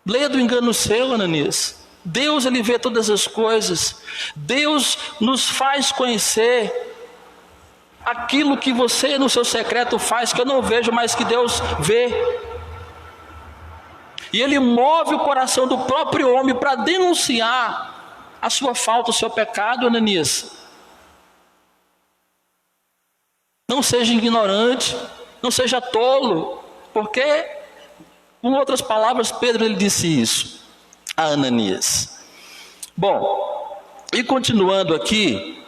Leia do engano seu, Ananias. Deus ele vê todas as coisas. Deus nos faz conhecer aquilo que você no seu secreto faz, que eu não vejo, mas que Deus vê. E ele move o coração do próprio homem para denunciar a sua falta, o seu pecado, Ananias. Não seja ignorante, não seja tolo, porque, com outras palavras, Pedro ele disse isso a Ananias. Bom, e continuando aqui,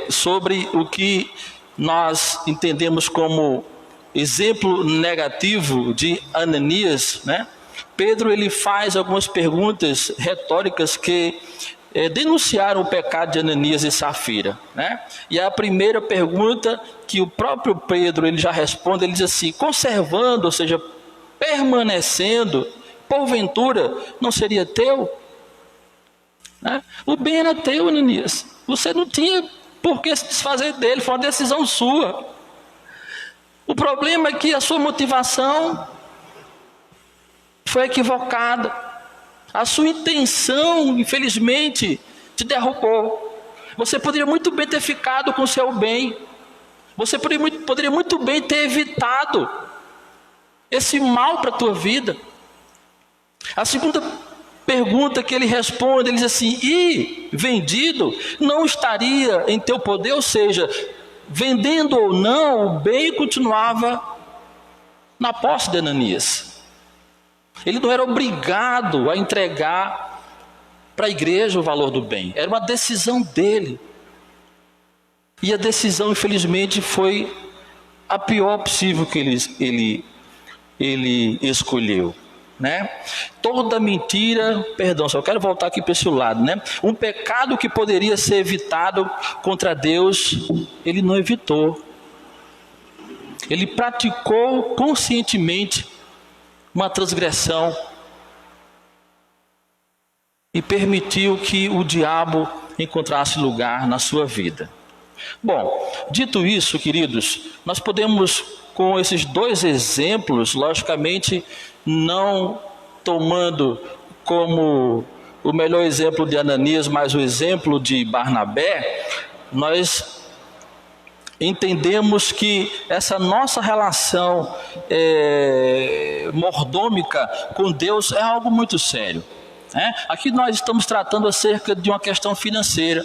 sobre o que nós entendemos como exemplo negativo de Ananias, né? Pedro ele faz algumas perguntas retóricas que denunciaram o pecado de Ananias e Safira, né? E a primeira pergunta que o próprio Pedro ele já responde, ele diz assim: conservando, ou seja, permanecendo, porventura não seria teu? Né? O bem era teu, Ananias. Você não tinha por que se desfazer dele, foi uma decisão sua. O problema é que a sua motivação foi equivocada. A sua intenção, infelizmente, te derrubou. Você poderia muito bem ter ficado com o seu bem. Você poderia muito bem ter evitado esse mal para a tua vida. A segunda pergunta que ele responde, ele diz assim: e vendido não estaria em teu poder? Ou seja, vendendo ou não, o bem continuava na posse de Ananias. Ele não era obrigado a entregar para a igreja o valor do bem. Era uma decisão dele. E a decisão, infelizmente, foi a pior possível que ele escolheu, né? Toda mentira, perdão, só quero voltar aqui para esse lado, né? Um pecado que poderia ser evitado contra Deus, ele não evitou. Ele praticou conscientemente uma transgressão e permitiu que o diabo encontrasse lugar na sua vida. Bom, dito isso, queridos, nós podemos, com esses dois exemplos, logicamente não tomando como o melhor exemplo de Ananias, mas o exemplo de Barnabé, nós entendemos que essa nossa relação mordômica com Deus é algo muito sério, né? Aqui nós estamos tratando acerca de uma questão financeira,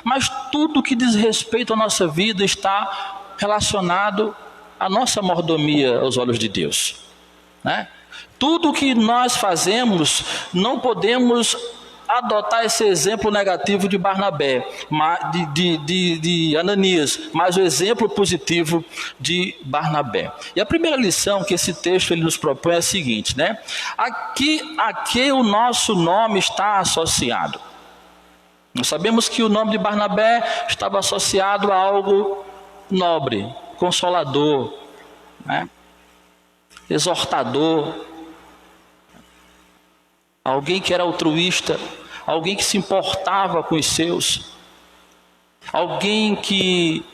mas tudo que diz respeito à nossa vida está relacionado à nossa mordomia aos olhos de Deus, né? Tudo que nós fazemos, não podemos adotar esse exemplo negativo de Barnabé, de Ananias, mas o exemplo positivo de Barnabé. E a primeira lição que esse texto ele nos propõe é a seguinte, né? Aqui o nosso nome está associado. Nós sabemos que o nome de Barnabé estava associado a algo nobre, consolador, né? Exortador, alguém que era altruísta, alguém que se importava com os seus, alguém que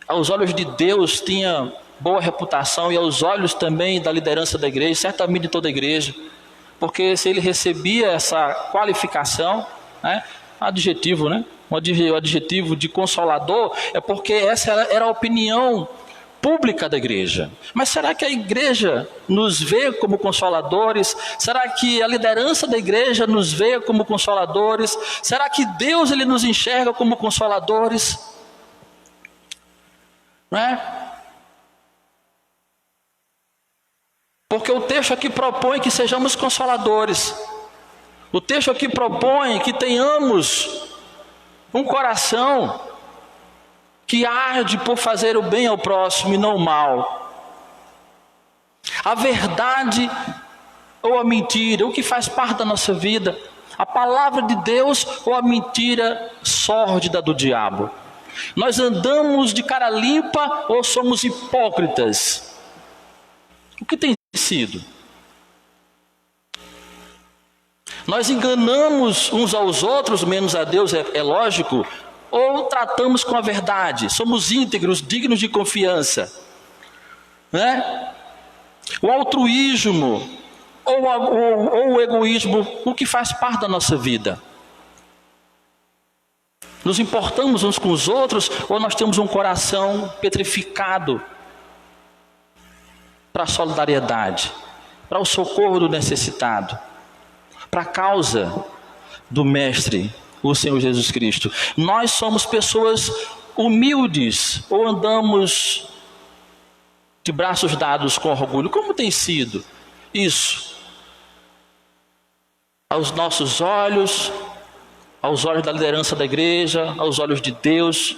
aos olhos de Deus tinha boa reputação e aos olhos também da liderança da igreja, certamente de toda a igreja, porque se ele recebia essa qualificação, né, adjetivo, né, o adjetivo de consolador, é porque essa era a opinião pública da igreja. Mas será que a igreja nos vê como consoladores? Será que a liderança da igreja nos vê como consoladores? Será que Deus ele nos enxerga como consoladores? Não é? Porque o texto aqui propõe que sejamos consoladores. O texto aqui propõe que tenhamos um coração que arde por fazer o bem ao próximo e não o mal. A verdade ou a mentira, o que faz parte da nossa vida, a palavra de Deus ou a mentira sórdida do diabo. Nós andamos de cara limpa ou somos hipócritas? O que tem sido? Nós enganamos uns aos outros, menos a Deus, é lógico, ou tratamos com a verdade, somos íntegros, dignos de confiança, né? O altruísmo ou o egoísmo, o que faz parte da nossa vida? Nos importamos uns com os outros ou nós temos um coração petrificado para a solidariedade, para o socorro do necessitado, para a causa do Mestre, o Senhor Jesus Cristo? Nós somos pessoas humildes ou andamos de braços dados com orgulho? Como tem sido isso? Aos nossos olhos, aos olhos da liderança da igreja, aos olhos de Deus,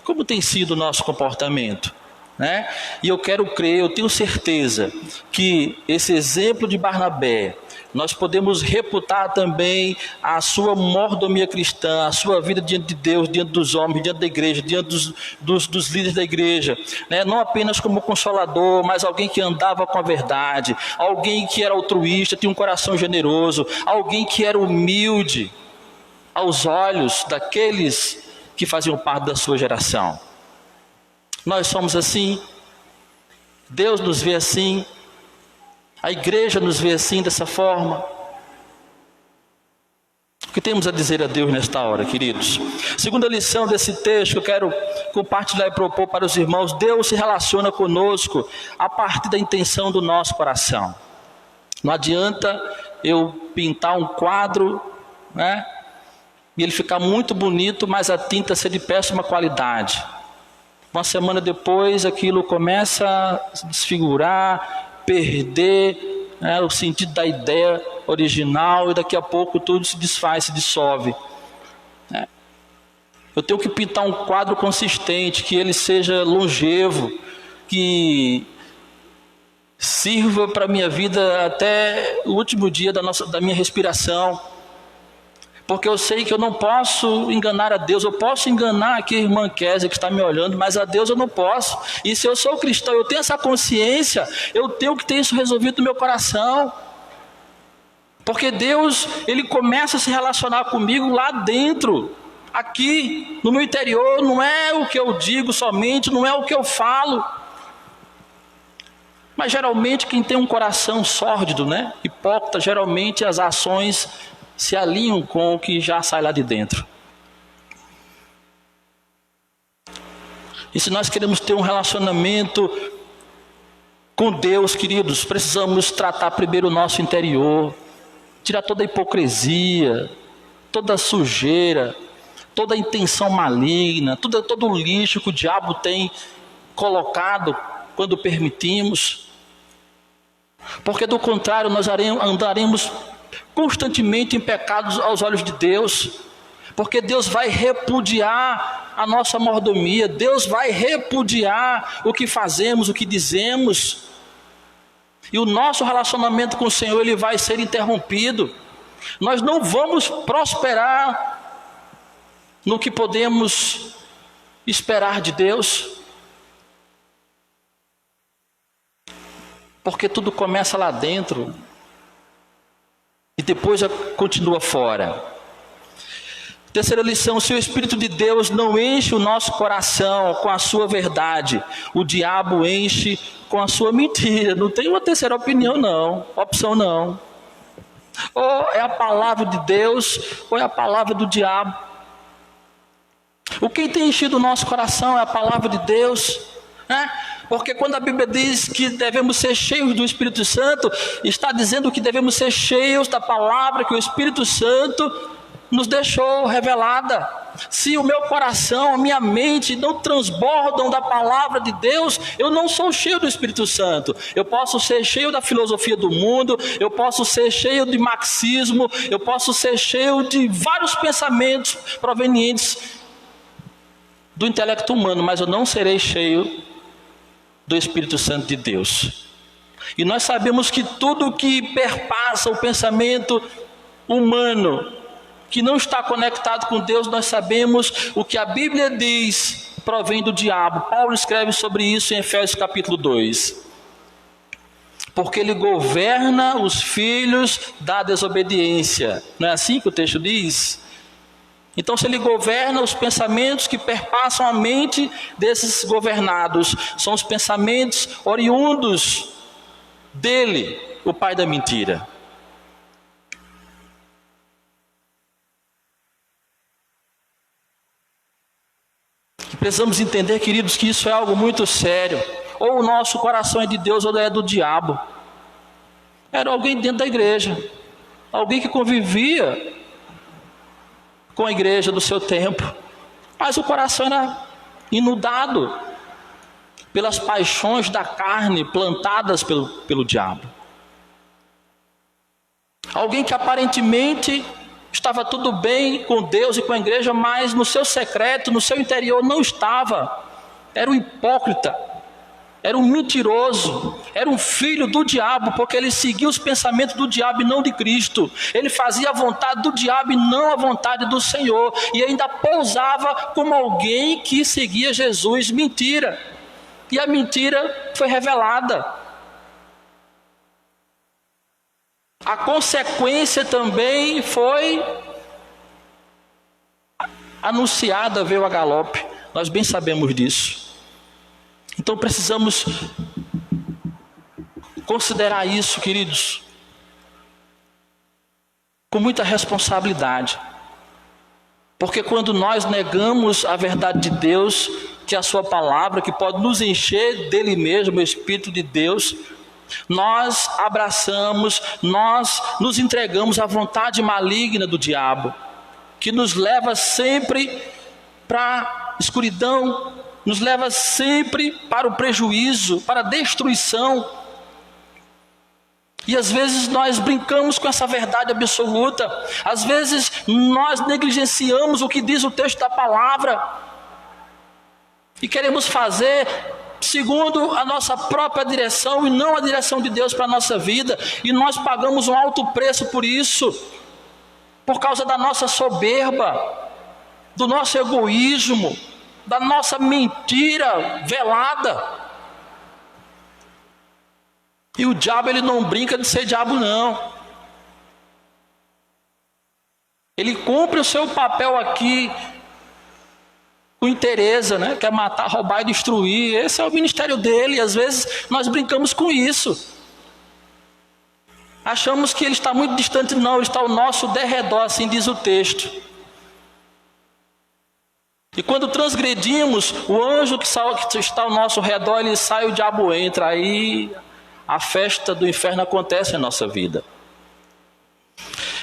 como tem sido o nosso comportamento? né? E eu quero crer, eu tenho certeza que esse exemplo de Barnabé, nós podemos reputar também a sua mordomia cristã, a sua vida diante de Deus, diante dos homens, diante da igreja, diante dos líderes da igreja, né? Não apenas como consolador, mas alguém que andava com a verdade, alguém que era altruísta, tinha um coração generoso, alguém que era humilde aos olhos daqueles que faziam parte da sua geração. Nós somos assim, Deus nos vê assim, a igreja nos vê assim, dessa forma. O que temos a dizer a Deus nesta hora, queridos? Segunda lição desse texto que eu quero compartilhar e propor para os irmãos: Deus se relaciona conosco a partir da intenção do nosso coração. Não adianta eu pintar um quadro, né, e ele ficar muito bonito, mas a tinta ser de péssima qualidade. Uma semana depois aquilo começa a se desfigurar, perder, né, o sentido da ideia original, e daqui a pouco tudo se desfaz, se dissolve, né? Eu tenho que pintar um quadro consistente, que ele seja longevo, que sirva para a minha vida até o último dia da minha respiração. Porque eu sei que eu não posso enganar a Deus. Eu posso enganar aqui a irmã Kézia que está me olhando, mas a Deus eu não posso. E se eu sou cristão, eu tenho essa consciência, eu tenho que ter isso resolvido no meu coração. Porque Deus, Ele começa a se relacionar comigo lá dentro, aqui, no meu interior. Não é o que eu digo somente, não é o que eu falo. Mas geralmente quem tem um coração sórdido, né, hipócrita, geralmente as ações se alinham com o que já sai lá de dentro. E se nós queremos ter um relacionamento com Deus, queridos, precisamos tratar primeiro o nosso interior, tirar toda a hipocrisia, toda a sujeira, toda a intenção maligna, todo o lixo que o diabo tem colocado quando permitimos. Porque do contrário nós andaremos constantemente em pecados aos olhos de Deus, porque Deus vai repudiar a nossa mordomia, Deus vai repudiar o que fazemos, o que dizemos, e o nosso relacionamento com o Senhor, ele vai ser interrompido. Nós não vamos prosperar no que podemos esperar de Deus, porque tudo começa lá dentro e depois continua fora. Terceira lição: se o Espírito de Deus não enche o nosso coração com a sua verdade, o diabo enche com a sua mentira. Não tem uma terceira opinião não, opção não. Ou é a palavra de Deus, ou é a palavra do diabo. O que tem enchido o nosso coração é a palavra de Deus, né? Porque quando a Bíblia diz que devemos ser cheios do Espírito Santo, está dizendo que devemos ser cheios da palavra que o Espírito Santo nos deixou revelada. Se o meu coração, a minha mente não transbordam da palavra de Deus, eu não sou cheio do Espírito Santo. Eu posso ser cheio da filosofia do mundo, eu posso ser cheio de marxismo, eu posso ser cheio de vários pensamentos provenientes do intelecto humano, mas eu não serei cheio do Espírito Santo de Deus. E nós sabemos que tudo que perpassa o pensamento humano, que não está conectado com Deus, nós sabemos o que a Bíblia diz, provém do diabo. Paulo escreve sobre isso em Efésios capítulo 2. Porque ele governa os filhos da desobediência. Não é assim que o texto diz? Então, se ele governa, os pensamentos que perpassam a mente desses governados são os pensamentos oriundos dele, o pai da mentira. Precisamos entender, queridos, que isso é algo muito sério. Ou o nosso coração é de Deus ou é do diabo. Era alguém dentro da igreja, alguém que convivia com a igreja do seu tempo, mas o coração era inundado pelas paixões da carne plantadas pelo diabo. Alguém que aparentemente estava tudo bem com Deus e com a igreja, mas no seu secreto, no seu interior não estava. Era um hipócrita, era um mentiroso, era um filho do diabo, porque ele seguia os pensamentos do diabo e não de Cristo. Ele fazia a vontade do diabo e não a vontade do Senhor, e ainda pousava como alguém que seguia Jesus. Mentira. E a mentira foi revelada. A consequência também foi anunciada, veio a galope. Nós bem sabemos disso. Então precisamos considerar isso, queridos, com muita responsabilidade. Porque quando nós negamos a verdade de Deus, que é a sua palavra, que pode nos encher dele mesmo, o Espírito de Deus, nós abraçamos, nós nos entregamos à vontade maligna do diabo, que nos leva sempre para a escuridão, nos leva sempre para o prejuízo, para a destruição. E às vezes nós brincamos com essa verdade absoluta, às vezes nós negligenciamos o que diz o texto da palavra, e queremos fazer segundo a nossa própria direção e não a direção de Deus para a nossa vida, e nós pagamos um alto preço por isso, por causa da nossa soberba, do nosso egoísmo, da nossa mentira velada. E o diabo, ele não brinca de ser diabo, não. Ele cumpre o seu papel aqui com interesse, né? Quer matar, roubar e destruir. Esse é o ministério dele, e às vezes nós brincamos com isso. Achamos que ele está muito distante. Não, ele está ao nosso derredor, assim diz o texto. E quando transgredimos, o anjo que está ao nosso redor, ele sai, o diabo entra. Aí a festa do inferno acontece na nossa vida.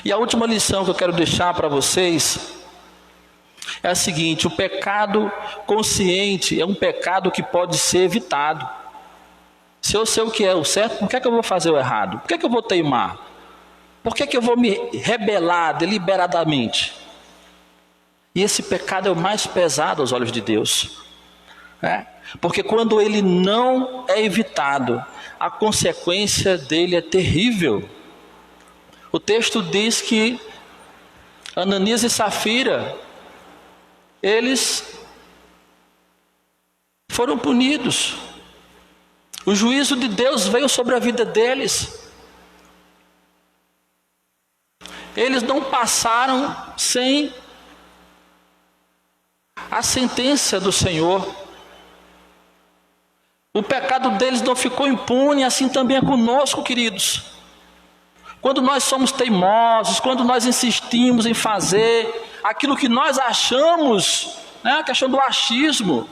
E a última lição que eu quero deixar para vocês é a seguinte: o pecado consciente é um pecado que pode ser evitado. Se eu sei o que é o certo, por que eu vou fazer o errado? Por que eu vou teimar? Por que eu vou me rebelar deliberadamente? E esse pecado é o mais pesado aos olhos de Deus, né? Porque quando ele não é evitado, a consequência dele é terrível. O texto diz que Ananias e Safira, eles foram punidos. O juízo de Deus veio sobre a vida deles. Eles não passaram sem a sentença do Senhor. O pecado deles não ficou impune, assim também é conosco, queridos. Quando nós somos teimosos, quando nós insistimos em fazer aquilo que nós achamos, né, a questão do achismo,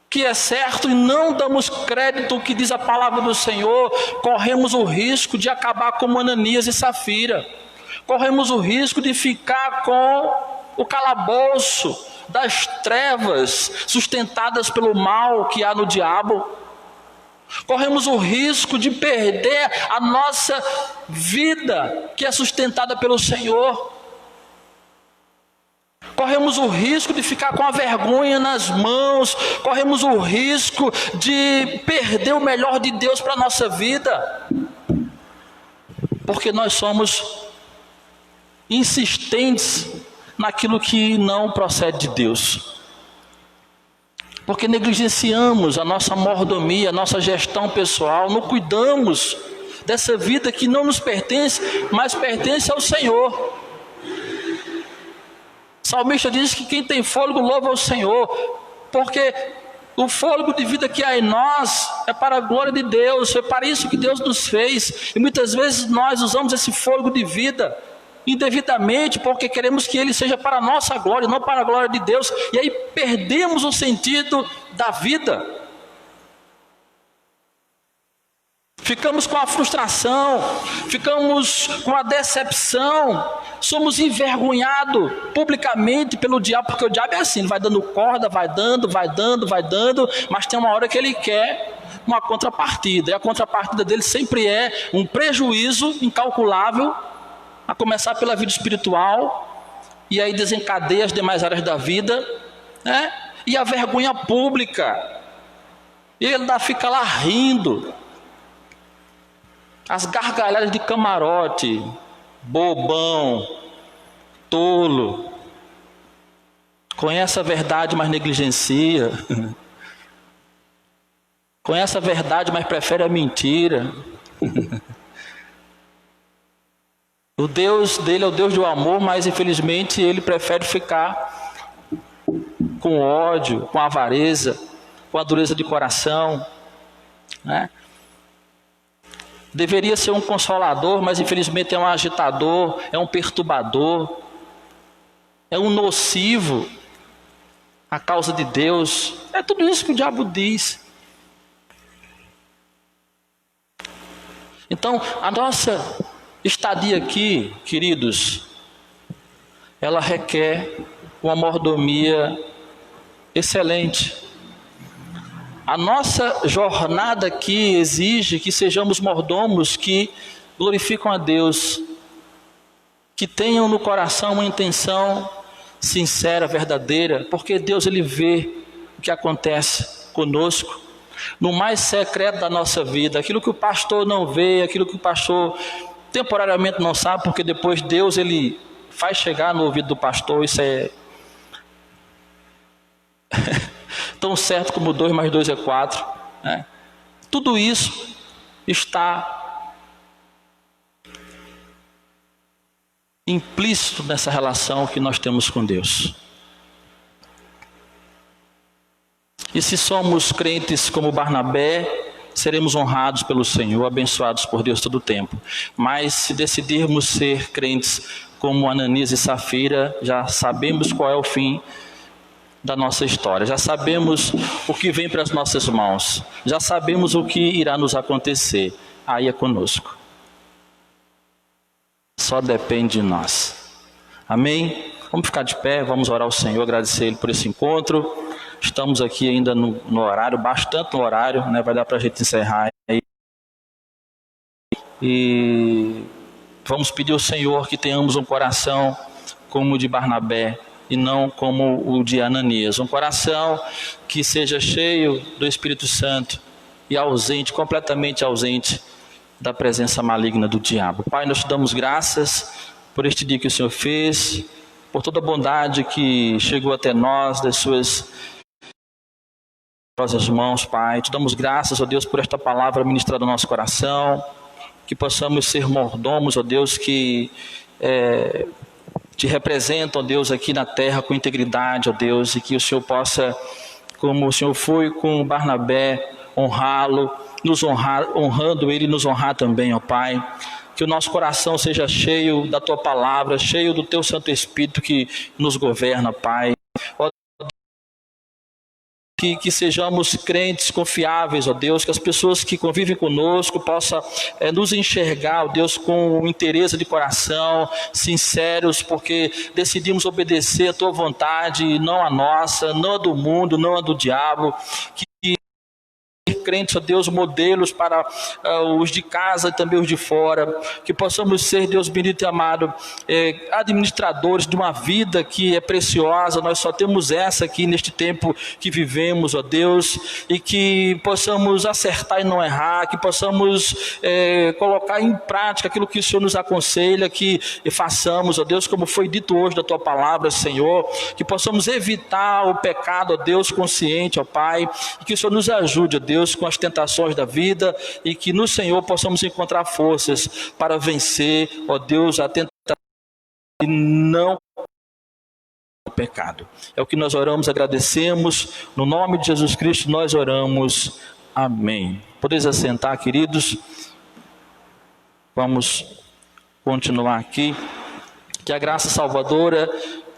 que é certo, e não damos crédito ao que diz a palavra do Senhor, corremos o risco de acabar como Ananias e Safira. Corremos o risco de ficar com o calabouço das trevas sustentadas pelo mal que há no diabo. Corremos o risco de perder a nossa vida que é sustentada pelo Senhor. Corremos o risco de ficar com a vergonha nas mãos. Corremos o risco de perder o melhor de Deus para a nossa vida, porque nós somos insistentes naquilo que não procede de Deus, porque negligenciamos a nossa mordomia, a nossa gestão pessoal, não cuidamos dessa vida que não nos pertence, mas pertence ao Senhor. O salmista diz que quem tem fôlego louva ao Senhor, porque o fôlego de vida que há em nós é para a glória de Deus, foi para isso que Deus nos fez, e muitas vezes nós usamos esse fôlego de vida indevidamente, porque queremos que ele seja para a nossa glória, não para a glória de Deus, e aí perdemos o sentido da vida. Ficamos com a frustração, ficamos com a decepção, somos envergonhados publicamente pelo diabo, porque o diabo é assim, ele vai dando corda, vai dando, mas tem uma hora que ele quer uma contrapartida, e a contrapartida dele sempre é um prejuízo incalculável, a começar pela vida espiritual, e aí desencadeia as demais áreas da vida, né? E a vergonha pública. E ele ainda fica lá rindo. As gargalhadas de camarote, bobão, tolo. Conhece a verdade, mas negligencia. Conhece a verdade, mas prefere a mentira. O Deus dele é o Deus do amor, mas infelizmente ele prefere ficar com ódio, com avareza, com a dureza de coração, né? Deveria ser um consolador, mas infelizmente é um agitador, é um perturbador, é um nocivo à causa de Deus. É tudo isso que o diabo diz. Então, a nossa estadia aqui, queridos, ela requer uma mordomia excelente. A nossa jornada aqui exige que sejamos mordomos que glorificam a Deus, que tenham no coração uma intenção sincera, verdadeira, porque Deus ele vê o que acontece conosco no mais secreto da nossa vida, aquilo que o pastor não vê, aquilo que o pastor temporariamente não sabe, porque depois Deus ele faz chegar no ouvido do pastor. Isso é tão certo como 2 mais 2 é 4, né? Tudo isso está implícito nessa relação que nós temos com Deus. E se somos crentes como Barnabé, seremos honrados pelo Senhor, abençoados por Deus todo o tempo. Mas se decidirmos ser crentes como Ananias e Safira, já sabemos qual é o fim da nossa história. Já sabemos o que vem para as nossas mãos. Já sabemos o que irá nos acontecer. Aí é conosco. Só depende de nós. Amém? Vamos ficar de pé, vamos orar ao Senhor, agradecer Ele por esse encontro. Estamos aqui ainda no horário, bastante no horário, né? Vai dar para a gente encerrar aí. E vamos pedir ao Senhor que tenhamos um coração como o de Barnabé e não como o de Ananias. Um coração que seja cheio do Espírito Santo e ausente, completamente ausente da presença maligna do diabo. Pai, nós te damos graças por este dia que o Senhor fez, por toda a bondade que chegou até nós, das suas mãos, Pai. Te damos graças, ó Deus, por esta palavra ministrada no nosso coração, que possamos ser mordomos, ó Deus, que te representam, ó Deus, aqui na terra com integridade, ó Deus, e que o Senhor possa, como o Senhor foi com Barnabé, honrá-lo, nos honrar, honrando ele, nos honrar também, ó Pai. Que o nosso coração seja cheio da Tua palavra, cheio do Teu Santo Espírito que nos governa, Pai. Ó, que sejamos crentes confiáveis, ó Deus, que as pessoas que convivem conosco possam nos enxergar, ó Deus, com interesse de coração, sinceros, porque decidimos obedecer a Tua vontade, não a nossa, não a do mundo, não a do diabo. Que crentes, ó Deus, modelos para os de casa e também os de fora, que possamos ser, Deus bendito e amado, administradores de uma vida que é preciosa. Nós só temos essa aqui neste tempo que vivemos, ó Deus, e que possamos acertar e não errar, que possamos colocar em prática aquilo que o Senhor nos aconselha que façamos, ó Deus, como foi dito hoje da Tua palavra, Senhor, que possamos evitar o pecado, ó Deus, consciente, ó Pai, e que o Senhor nos ajude, ó Deus, com as tentações da vida, e que no Senhor possamos encontrar forças para vencer, ó Deus, a tentação e não o pecado. É o que nós oramos, agradecemos, no nome de Jesus Cristo nós oramos, amém. Podeis assentar, queridos, vamos continuar aqui. Que a graça salvadora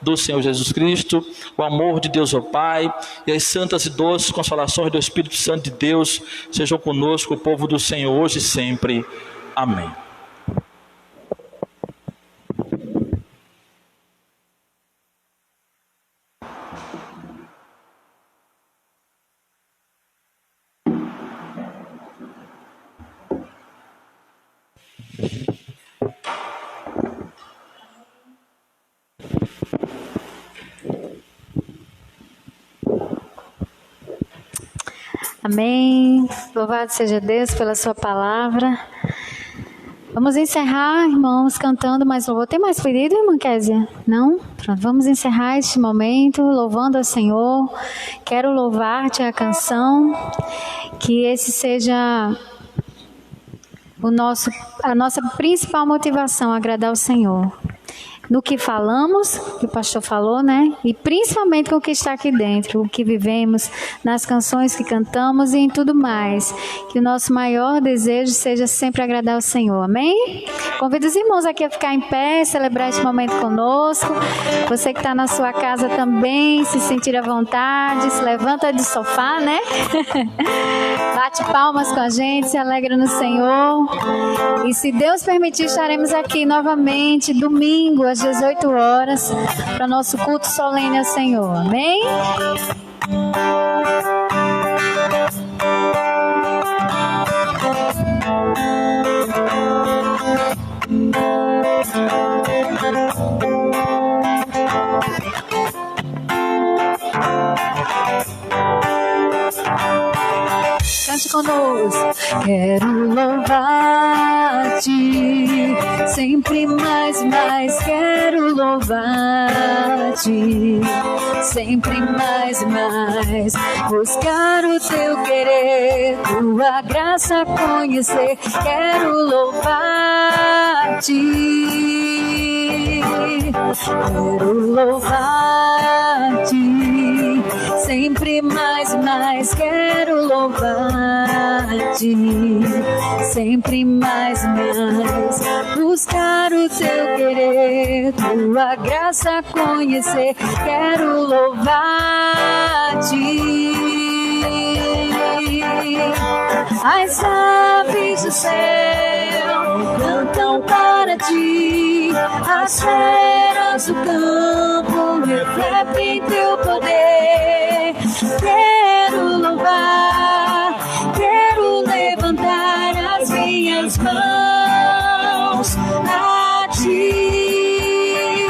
do Senhor Jesus Cristo, o amor de Deus, o Pai, e as santas e doces consolações do Espírito Santo de Deus sejam conosco, o povo do Senhor, hoje e sempre. Amém. Amém. Louvado seja Deus pela sua palavra. Vamos encerrar, irmãos, cantando mais louvor. Tem mais pedido, irmã Kézia? Não? Pronto, vamos encerrar este momento louvando ao Senhor. Quero louvar-te a canção. Que esse seja a nossa principal motivação, agradar ao Senhor. No que falamos, que o pastor falou, né? E principalmente com o que está aqui dentro, o que vivemos, nas canções que cantamos e em tudo mais. Que o nosso maior desejo seja sempre agradar ao Senhor, amém? Convido os irmãos aqui a ficar em pé, celebrar este momento conosco. Você que está na sua casa também, se sentir à vontade, se levanta do sofá, né? Bate palmas com a gente, se alegra no Senhor. E se Deus permitir, estaremos aqui novamente, domingo, às 18 horas, para nosso culto solene ao Senhor. Amém? Cante conosco. Quero louvar-te, sempre mais quero louvar-te, sempre mais buscar o teu querer, tua graça conhecer. Quero louvar-te, quero louvar-te, sempre mais quero louvar-te, sempre mais buscar o teu querer, tua graça conhecer. Quero louvar-te. As aves do céu cantam para ti, as feras do campo refletem teu poder. Quero louvar, quero levantar as minhas mãos a ti.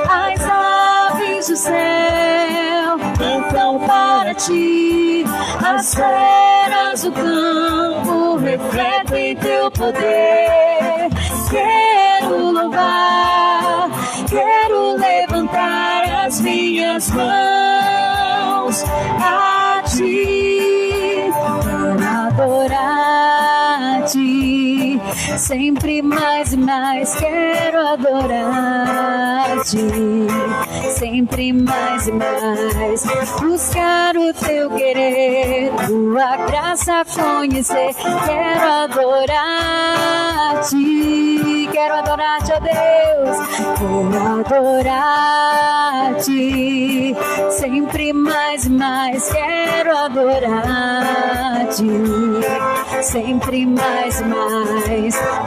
As aves do céu cantam para ti, as feras do campo refletem teu poder. Quero louvar, quero levantar as minhas mãos a ti, quero adorar-te, sempre mais quero adorar-te, sempre mais buscar o teu querer, tua graça conhecer. Quero adorar-te, ó Deus, quero adorar-te, sempre mais quero adorar-te, sempre mais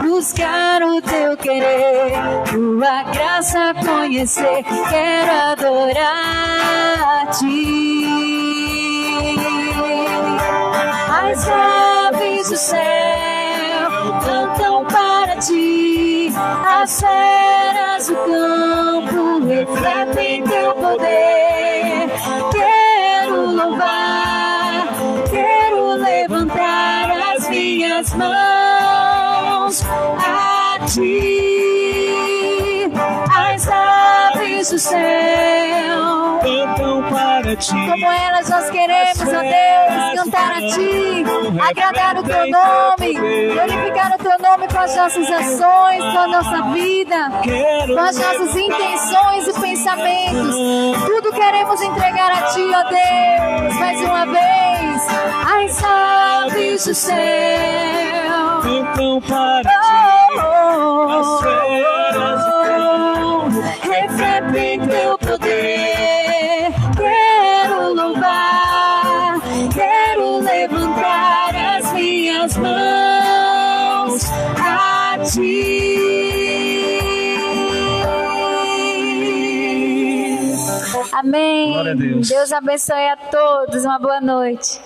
buscar o teu querer, tua graça conhecer. Quero adorar-te. As aves do céu cantam para ti, as feras do campo refletem teu poder. Quero louvar, quero levantar as minhas mãos a ti. As aves do céu cantam para ti, como elas nós queremos, ó Deus, cantar a ti, agradar o teu nome, glorificar o teu nome com as nossas ações, com a nossa vida, com as nossas intenções e pensamentos. Tudo queremos entregar a ti, ó Deus, mais uma vez. As aves do céu cantam para ti, as feras do campo refletem teu poder. Quero louvar, quero levantar as minhas mãos a ti. Amém. Glória a Deus. Deus abençoe a todos. Uma boa noite.